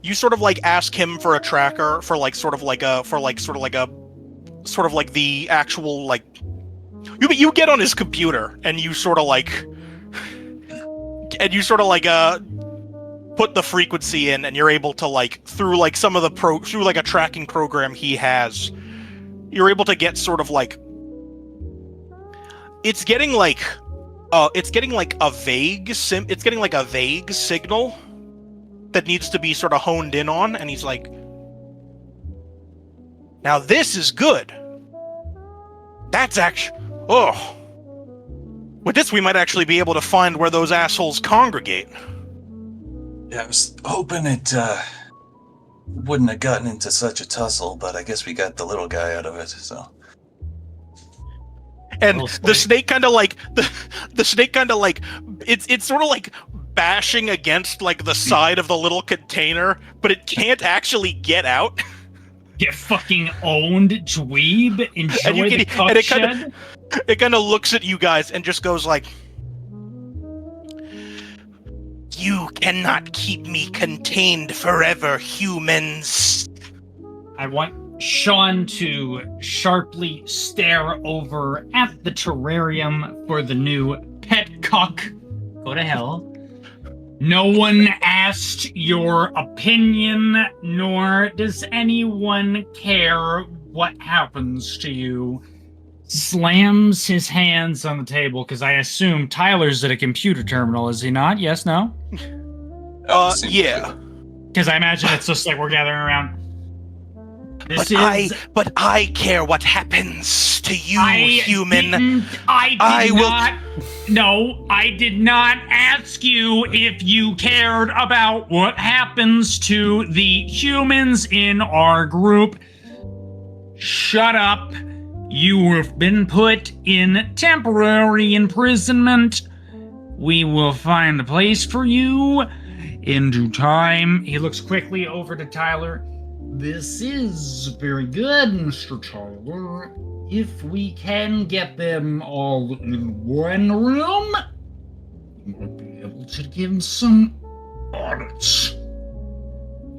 you sort of like ask him for a tracker for like sort of like the actual like you get on his computer and you sort of like put the frequency in, and you're able to like through like some of the through like a tracking program he has, you're able to get sort of like it's getting like a vague signal that needs to be sort of honed in on, and he's like, now this is good. That's actually with this we might actually be able to find where those assholes congregate. Yeah, I was hoping it wouldn't have gotten into such a tussle, but I guess we got the little guy out of it, so. And the snake kind of like the snake kind of like it's sort of like bashing against like the side of the little container, but it can't actually get out. get fucking owned, dweeb. Enjoy And you the can- cuck and shed. It kind of looks at you guys and just goes like, "You cannot keep me contained forever, humans." I want Sean to sharply stare over at the terrarium for the new pet cuck. Go to hell. No one asked your opinion, nor does anyone care what happens to you. Slams his hands on the table, because I assume Tyler's at a computer terminal, is he not? Yes, no? Yeah. Because I imagine it's just like we're gathering around. But I care what happens to you, human. I did not ask you if you cared about what happens to the humans in our group. Shut up. You have been put in temporary imprisonment. We will find a place for you in due time. He looks quickly over to Tyler. This is very good, Mr. Tyler. If we can get them all in one room, we might be able to give some audits.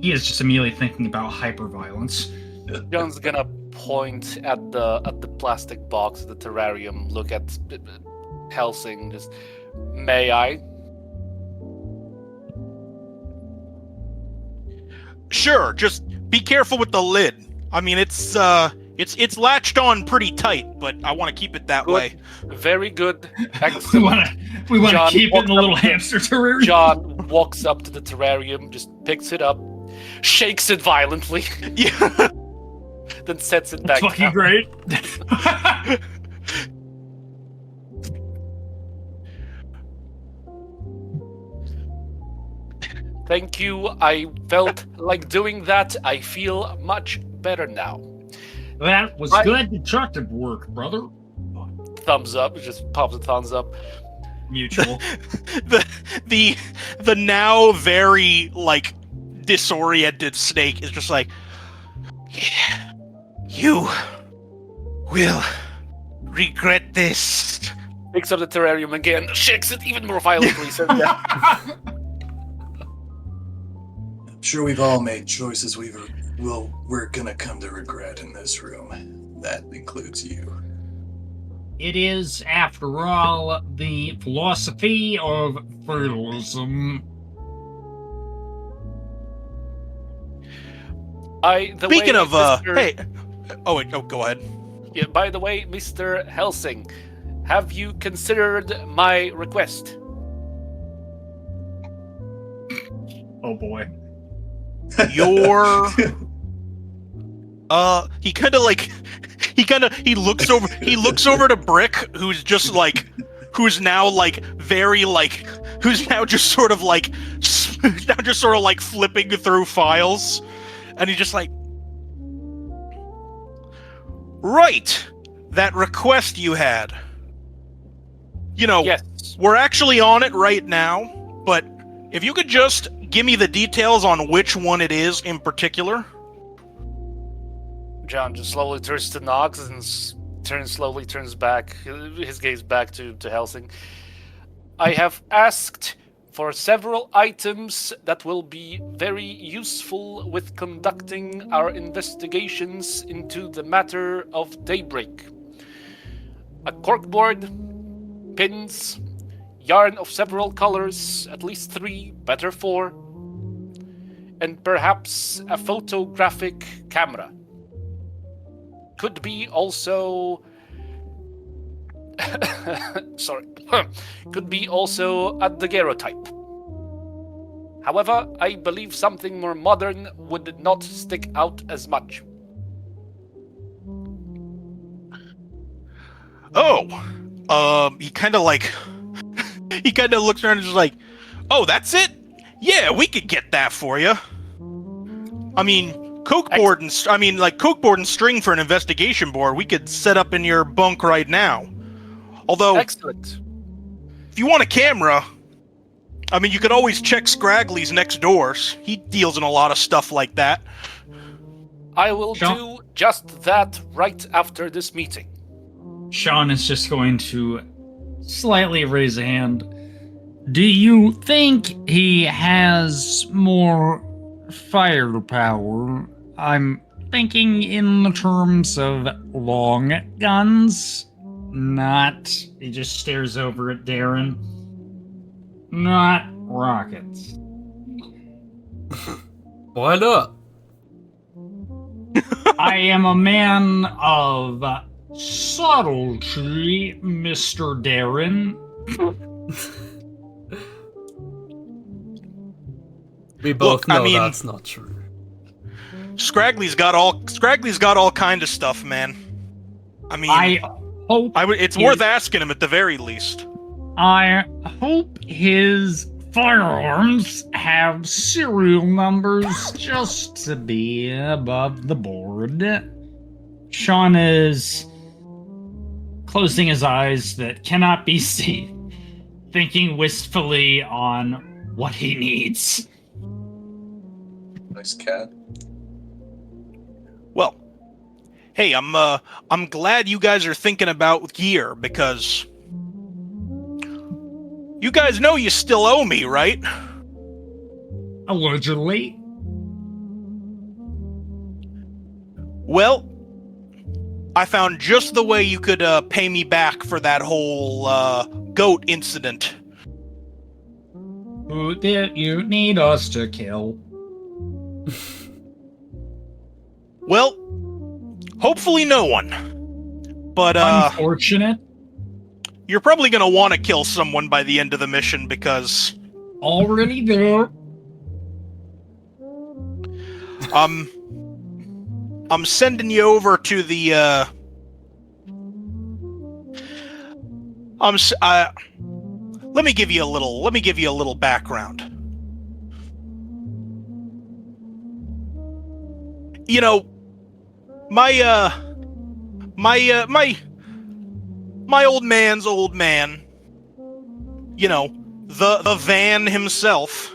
He is just immediately thinking about hyperviolence. John's gonna point at the plastic box, the terrarium, look at Helsing, just, may I? Sure, just be careful with the lid. I mean, it's latched on pretty tight, but I want to keep it that Good. way. Very good. We Excellent. want to John, keep it in the walk little up- hamster terrarium. John walks up to the terrarium, just picks it up, shakes it violently, Yeah. then sets it back Fucking down. great. Thank you. I felt like doing that. I feel much better now. That was good detective work, brother. Thumbs up. It just pops a thumbs up. Mutual. the now very like disoriented snake is just like, yeah, you will regret this. Picks up the terrarium again, shakes it even more violently. So yeah. sure we've all made choices we're gonna come to regret in this room. That includes you. It is, after all, the philosophy of fatalism. Speaking of, Mr. hey, oh, go ahead. Yeah, by the way, Mr. Helsing, have you considered my request? Oh boy. Your, he looks over to Brick, who's just like, who's now just sort of like flipping through files, and he's just like, right, that request you had. You know, Yes. we're actually on it right now, but if you could just give me the details on which one it is in particular. John just slowly turns to Nox and turns back, his gaze back to Helsing. I have asked for several items that will be very useful with conducting our investigations into the matter of Daybreak. A corkboard, pins, yarn of several colors, at least 3, better 4, and perhaps a photographic camera. Could be also... sorry. Could be also a daguerreotype. However, I believe something more modern would not stick out as much. He kind of looks around and is like, oh, that's it? Yeah, we could get that for you. I mean, cokeboard and string for an investigation board, we could set up in your bunk right now. Although, Excellent. if you want a camera, I mean, you could always check Scraggly's next doors. He deals in a lot of stuff like that. I will Sean? do just that right after this meeting. Sean is just going to slightly raise a hand. Do you think he has more firepower? I'm thinking in the terms of long guns, not... He just stares over at Darren. Not rockets. Why not? I am a man of subtlety, Mr. Darren. We both Look, I know mean- that's not true. Scraggly's got all kind of stuff, man. I mean, I hope it's worth asking him at the very least. I hope his firearms have serial numbers just to be above the board. Sean is closing his eyes that cannot be seen, thinking wistfully on what he needs. Nice cat. Well, hey, I'm glad you guys are thinking about gear, because you guys know you still owe me, right? Allegedly. Well, I found just the way you could pay me back for that whole goat incident. Who did you need us to kill? Well, hopefully no one. But Unfortunate. you're probably gonna want to kill someone by the end of the mission, because Already there. I'm sending you over to the let me give you a little background. You know, my old man's old man, you know, the Van himself,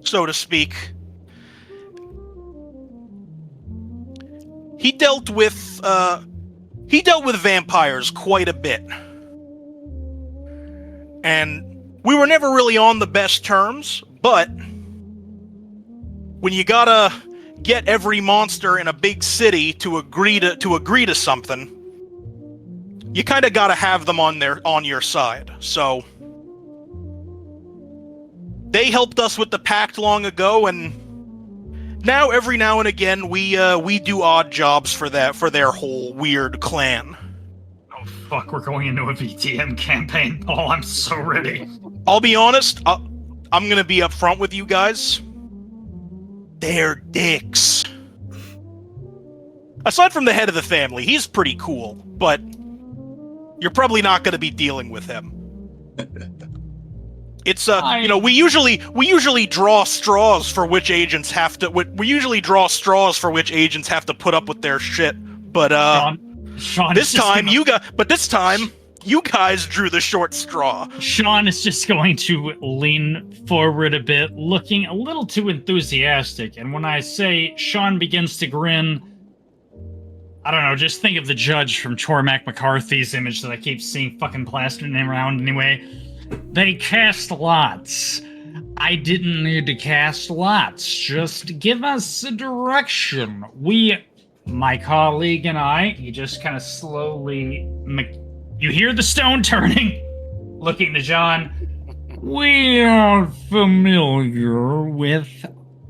so to speak. He dealt with vampires quite a bit. And we were never really on the best terms, but when you gotta get every monster in a big city to agree to something, you kind of gotta have them on your side. So they helped us with the pact long ago, and now every now and again we do odd jobs for their whole weird clan. Oh fuck, we're going into a VTM campaign, Paul. I'm so ready. I'll be honest, I'm gonna be upfront with you guys. They're dicks. Aside from the head of the family, he's pretty cool, but you're probably not gonna be dealing with him. It's we usually draw straws for which agents have to. We usually draw straws for which agents have to put up with their shit. But Sean this time you guys drew the short straw. Sean is just going to lean forward a bit, looking a little too enthusiastic. And when I say Sean begins to grin, I don't know, just think of the judge from Cormac McCarthy's image that I keep seeing fucking plastered around anyway. They cast lots. I didn't need to cast lots. Just give us a direction. My colleague and I, he just kind of slowly... You hear the stone turning, looking to John. We are familiar with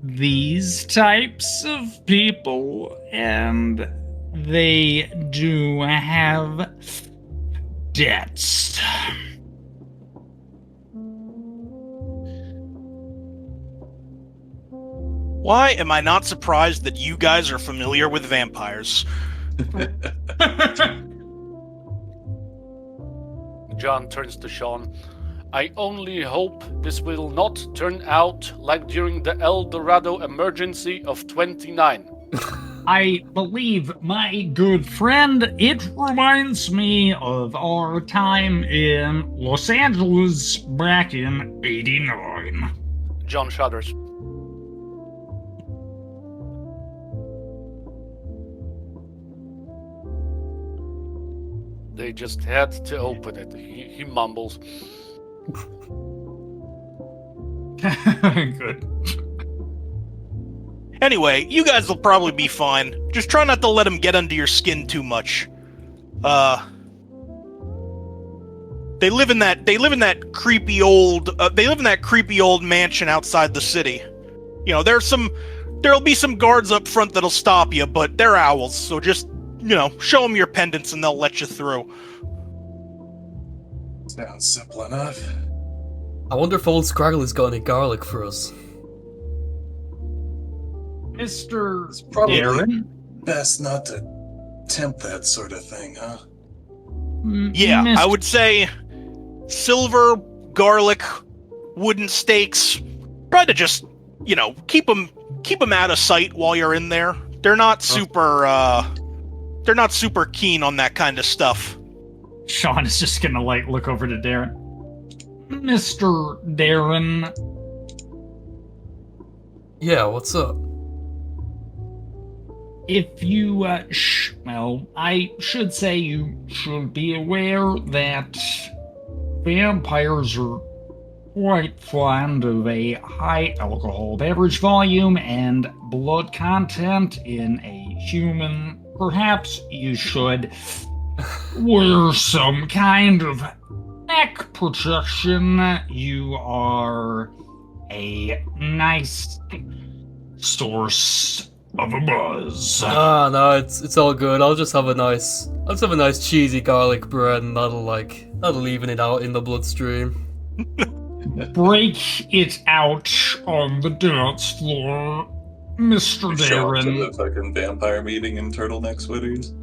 these types of people, and they do have debts. Why am I not surprised that you guys are familiar with vampires? John turns to Sean. I only hope this will not turn out like during the El Dorado emergency of 29. I believe, my good friend, it reminds me of our time in Los Angeles back in '89. John shudders. They just had to open it. He mumbles. Good. Anyway, you guys will probably be fine. Just try not to let them get under your skin too much. They live in that creepy old mansion outside the city. You know, there'll be some guards up front that'll stop you, but they're owls, so just, show them your pendants and they'll let you through. Sounds simple enough. I wonder if old Scraggly's got any garlic for us. Mr. It's probably Darren? best not to tempt that sort of thing, huh? Yeah, I would say silver, garlic, wooden stakes. Try to just, keep them out of sight while you're in there. They're not super keen on that kind of stuff. Sean is just gonna look over to Darren. Mr. Darren. Yeah, what's up? If you, I should say you should be aware that vampires are quite fond of a high alcohol beverage volume and blood content in a human. Perhaps you should wear some kind of neck protection. You are a nice source of a buzz. No, it's all good. I'll just have a nice cheesy garlic bread, and that'll even it out in the bloodstream. Break it out on the dance floor, Mr. Show up to Darren. the fucking vampire meeting in turtleneck sweaters.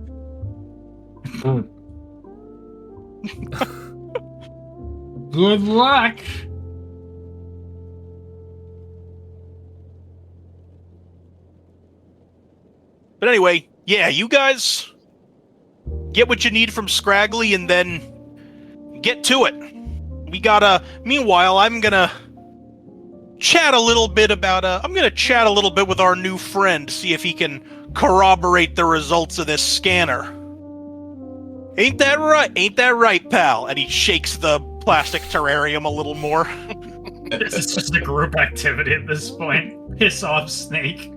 Good luck. But anyway, yeah, you guys get what you need from Scraggly and then get to it. Meanwhile, I'm gonna chat a little bit with our new friend, see if he can corroborate the results of this scanner. Ain't that right, pal? And he shakes the plastic terrarium a little more. This is just a group activity at this point. Piss off, Snake.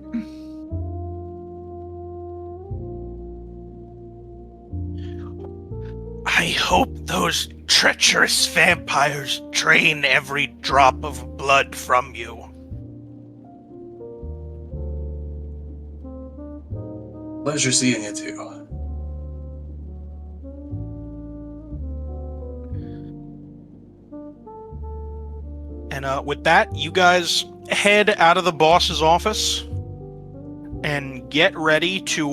I hope those treacherous vampires drain every drop of blood from you. Pleasure seeing you too. And with that, you guys head out of the boss's office and get ready to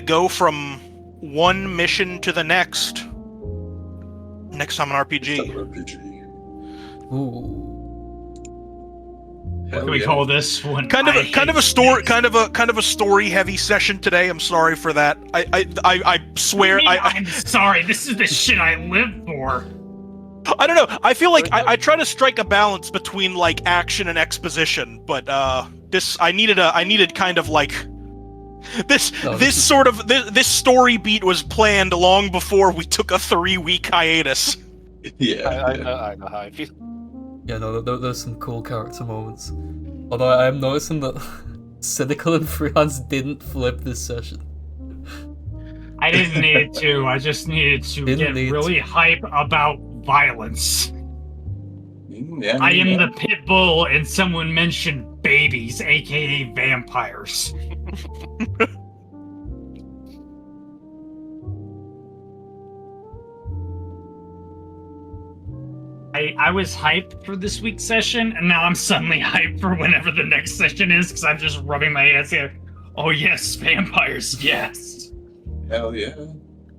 go from one mission to the next. Next time on RPG. Ooh. What can we call this one? Kind of a story heavy session today. I'm sorry for that. I swear I'm sorry. This is the shit I live for. I don't know. I feel like I try to strike a balance between like action and exposition, but this I needed kind of like this story beat was planned long before we took a 3-week hiatus. Yeah. I know how I feel. Yeah, no, there's some cool character moments. Although I am noticing that Cynical and Freelance didn't flip this session. I didn't need to. I just needed to get really hype about violence. Yeah, I am the pit bull, and someone mentioned babies, aka vampires. I was hyped for this week's session, and now I'm suddenly hyped for whenever the next session is, because I'm just rubbing my hands here. Oh yes, vampires, yes. Hell yeah.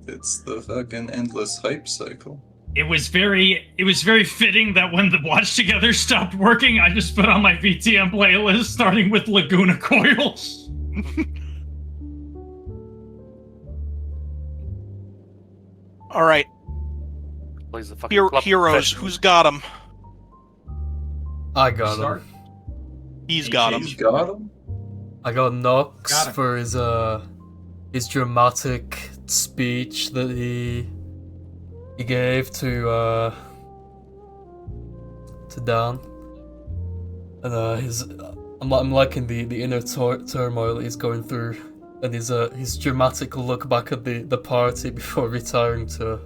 It's the fucking endless hype cycle. It was very fitting that when the Watch Together stopped working, I just put on my VTM playlist, starting with Laguna Coils. All right, Plays the fucking heroes. Who's got him? I got him. He's got him. He's got him? I got Nox Got him. for his dramatic speech that he gave to Dan, and I'm liking the inner turmoil he's going through, and his dramatic look back at the party before retiring to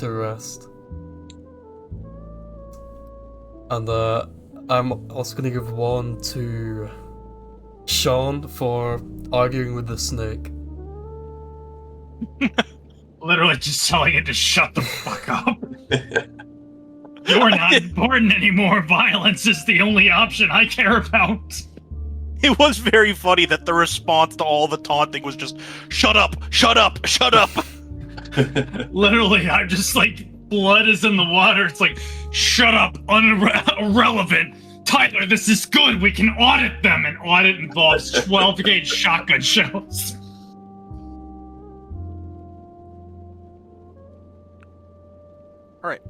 rest. And I'm also gonna give one to Sean for arguing with the snake. Literally just telling it to shut the fuck up. You're not important anymore. Violence is the only option I care about. It was very funny that the response to all the taunting was just, shut up, shut up, shut up. Literally, I'm just like, blood is in the water. It's like, shut up, irrelevant. Tyler, this is good. We can audit them. And audit involves 12-gauge shotgun shells. All right,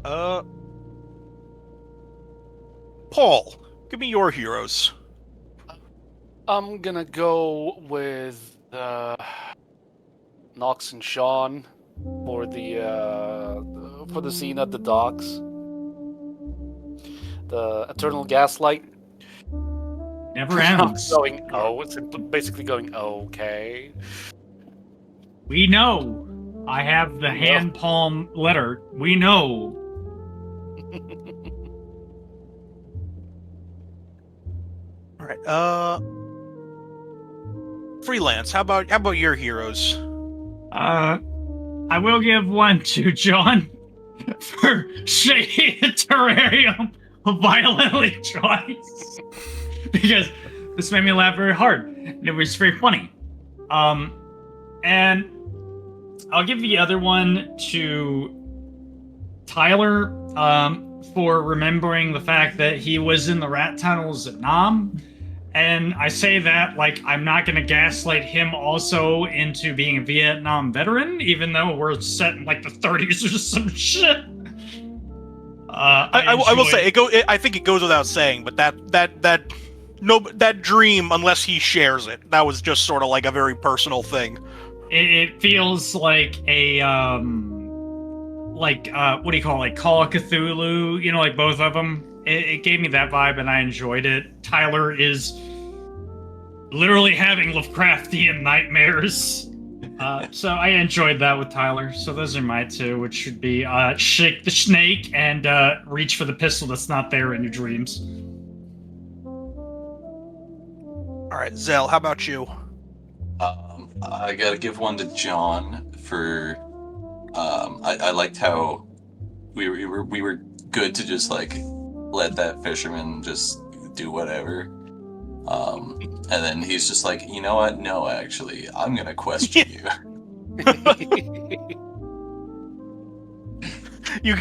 Paul, give me your heroes. I'm gonna go with Nox and Sean for the scene at the docks. The eternal gaslight. Never ends. It's basically going okay. We know. I have the hand palm letter. We know. All right, Freelance, how about your heroes? I will give one to John for shaking the terrarium violently twice. Because this made me laugh very hard. And it was very funny. And I'll give the other one to Tyler for remembering the fact that he was in the rat tunnels at Nam. And I say that like I'm not going to gaslight him also into being a Vietnam veteran, even though we're set in like the 30s or some shit. I will say I think it goes without saying, but that dream, unless he shares it, that was just sort of like a very personal thing. It feels like a like what do you call it? Like Call of Cthulhu, you know, like both of them. It gave me that vibe, and I enjoyed it. Tyler is literally having Lovecraftian nightmares. So I enjoyed that with Tyler. So those are my two, which should be Shake the Snake and Reach for the Pistol that's not there in your dreams. All right, Zell, how about you? I gotta give one to John for. I liked how we were good to just like let that fisherman just do whatever. And then he's just like, you know what? No, actually, I'm gonna question you. You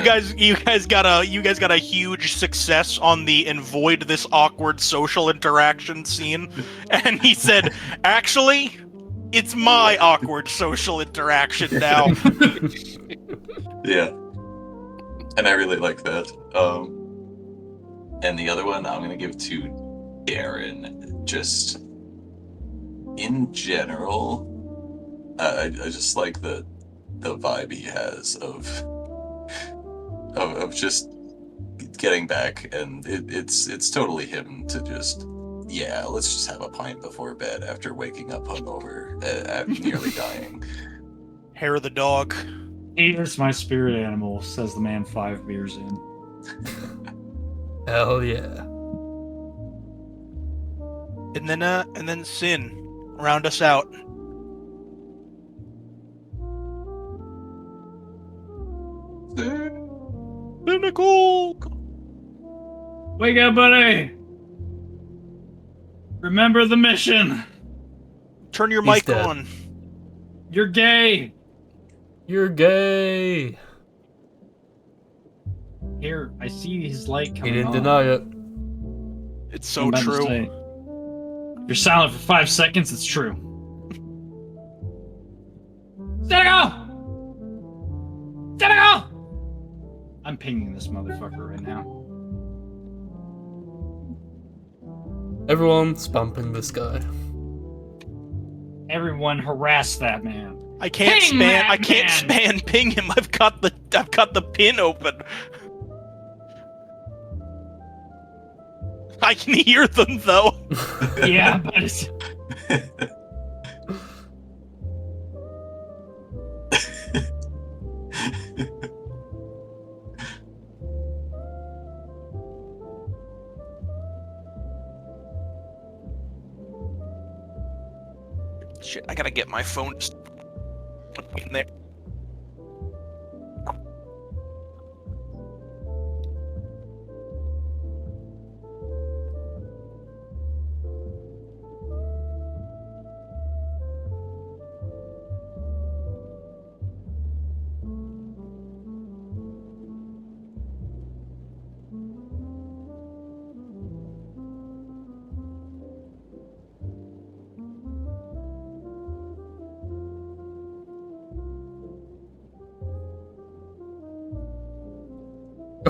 guys got a huge success on the avoid this awkward social interaction scene, and he said, actually, it's my awkward social interaction now. Yeah, and I really like that. And the other one I'm gonna give to Darren. Just in general, I just like the vibe he has of just getting back, and it's totally him to just let's just have a pint before bed after waking up hungover at nearly dying. Hair of the dog. He is my spirit animal, says the man 5 beers in. Hell yeah. And then Sin, round us out. Cynical. Wake up, buddy! Remember the mission! Turn your He's mic dead. on. You're gay! You're gay. Here, I see his light He coming didn't on. deny it. It's so I'm about to true. say, if you're silent for 5 seconds, it's true. Cynical! Cynical! I'm pinging this motherfucker right now. Everyone spamping this guy. Everyone harass that man. I can't Ping span. that I can't man! span ping him. I've got the pin open. I can hear them though. Yeah, but it's... Shit, I gotta get my phone in there.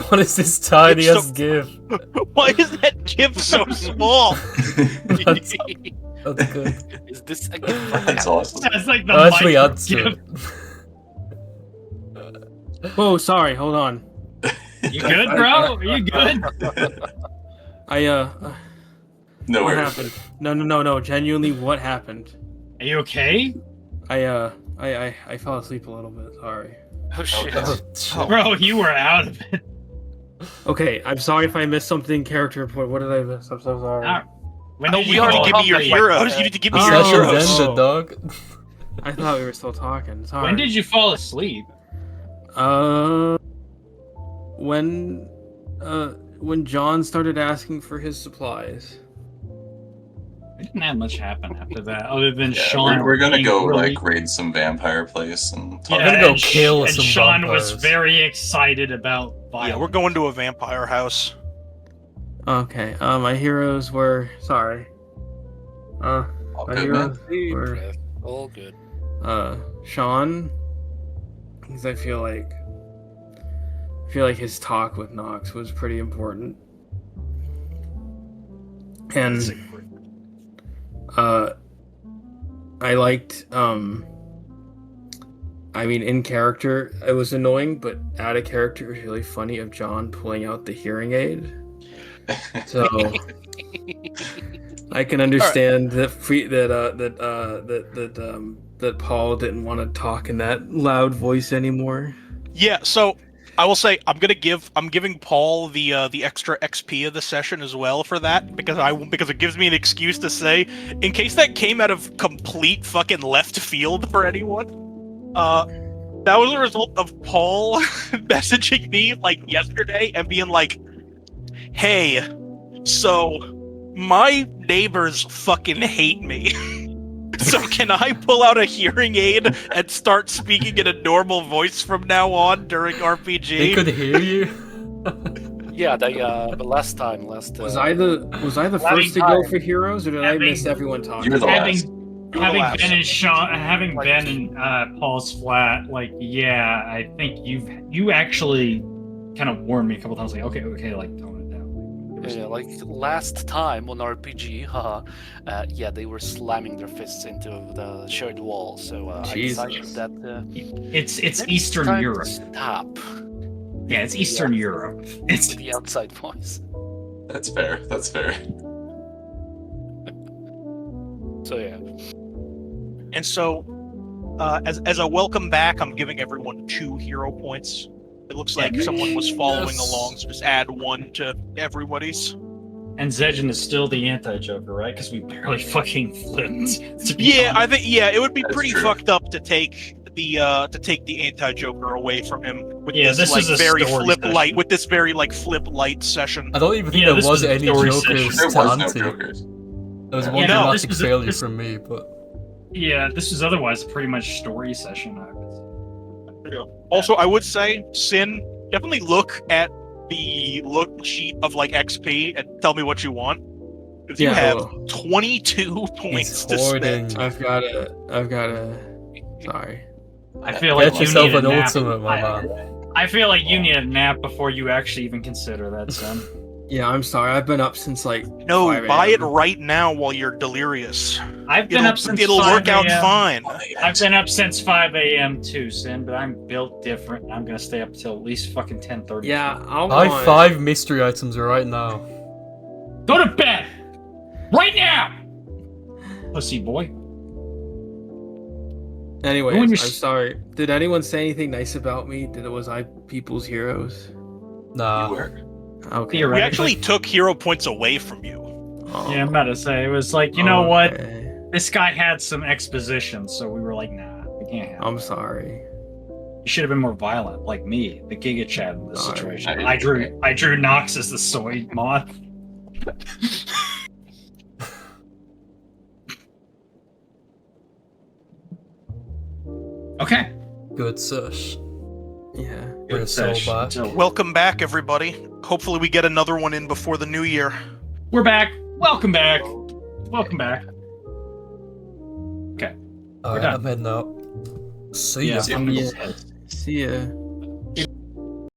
What is this tiny It's ass gif? Why is that GIF so small? That's good. Is this a gift? That's awesome. That's like the That actually micro adds to gif. it. Oh, sorry. Hold on. You good, bro? Are you good? No What worries. happened? No. Genuinely, what happened? Are you okay? I fell asleep a little bit. Sorry. Oh shit. Oh, shit. Bro, you were out of it. Okay, I'm sorry if I missed something character report. What did I miss? I'm so sorry. Ah, When No, did you you already call? give me your Like heroes. that. You need to give me Oh. your Session's heroes. ended, dog. I thought we were still talking. Sorry. When did you fall asleep? When John started asking for his supplies. It didn't have much happen after that, other than Yeah, Sean. we're gonna being go really- like raid some vampire place and talk. I'm gonna go and kill and some Sean was vampires. very excited about violence. Yeah, we're going to a vampire house. Okay. My heroes were All my good, man. heroes Deep were breath. All good. Sean, because I feel like his talk with Nox was pretty important. And I liked I mean, in character, it was annoying, but out of character, it was really funny of John pulling out the hearing aid. So I can understand that Paul didn't want to talk in that loud voice anymore. Yeah, so I will say I'm giving Paul the extra XP of the session as well for that because it gives me an excuse to say, in case that came out of complete fucking left field for anyone, that was a result of Paul messaging me like yesterday and being like, "Hey, so my neighbors fucking hate me." So can I pull out a hearing aid and start speaking in a normal voice from now on during RPG? They could hear you. Yeah, the last time. Was I the first to go for heroes, or did I miss everyone talking? You're the last. Having been in Paul's flat, like, yeah, I think you actually kind of warned me a couple times, like, okay, like, tone it down. Yeah, like last time on RPG, yeah, they were slamming their fists into the shared wall. So I decided that it's maybe Eastern time to Europe. Stop. Yeah, it's Eastern Europe. It's The outside voice. That's fair. That's fair. So yeah. And so, as a welcome back, I'm giving everyone 2 hero points. It looks like someone was following along, so just add 1 to everybody's. and Zedgen is still the anti-Joker, right? Because we barely fucking flipped. To be Yeah, I honest. think it would be That's pretty true. fucked up to take the anti-Joker away from him with Yeah, this this like is a very story flip session. light with this very like flip light session. I don't even think Yeah, there this was was a any story Jokers session. There to was no anti. Jokers. There was Yeah. one Yeah, no, dramatic this failure was- from me, but Yeah, this is otherwise pretty much story session. Also, I would say, Sin, definitely look at the look sheet of like XP and tell me what you want. Because you Yeah, have well, 22 points he's to hoarding. spend. I've got a. Sorry. I feel like Get you yourself need a an nap. ultimate, my man. I feel like you need a nap before you actually even consider that, son. Yeah, I'm sorry. I've been up since like. No, 5 buy it a.m. right now while you're delirious. I've been up since It'll 5 work out a.m. fine. I've been up since 5 a.m. too, Sin, but I'm built different. I'm gonna stay up till at least fucking 10:30. Yeah, I'll Buy want- 5 mystery items right now. Go to bed! Right now! Pussy boy. Anyways, When I'm you're sorry. Did anyone say anything nice about me? Was I people's heroes? Nah. You were. Okay. We Theoretically. actually took hero points away from you. Oh, Yeah, I'm about to say, it was like, you know what? okay. This guy had some exposition, so we were like, nah, we can't have it. I'm sorry. You should have been more violent, like me, the Giga Chad in this Sorry. situation. I I drew Nox as the soy mod. Okay. Good sush. Yeah. We're so back. Welcome back, everybody. Hopefully, we get another one in before the new year. We're back. Welcome back. Welcome back. Alright, done. I'm heading out. See ya. Yeah, I'm gonna Yeah. head. See ya.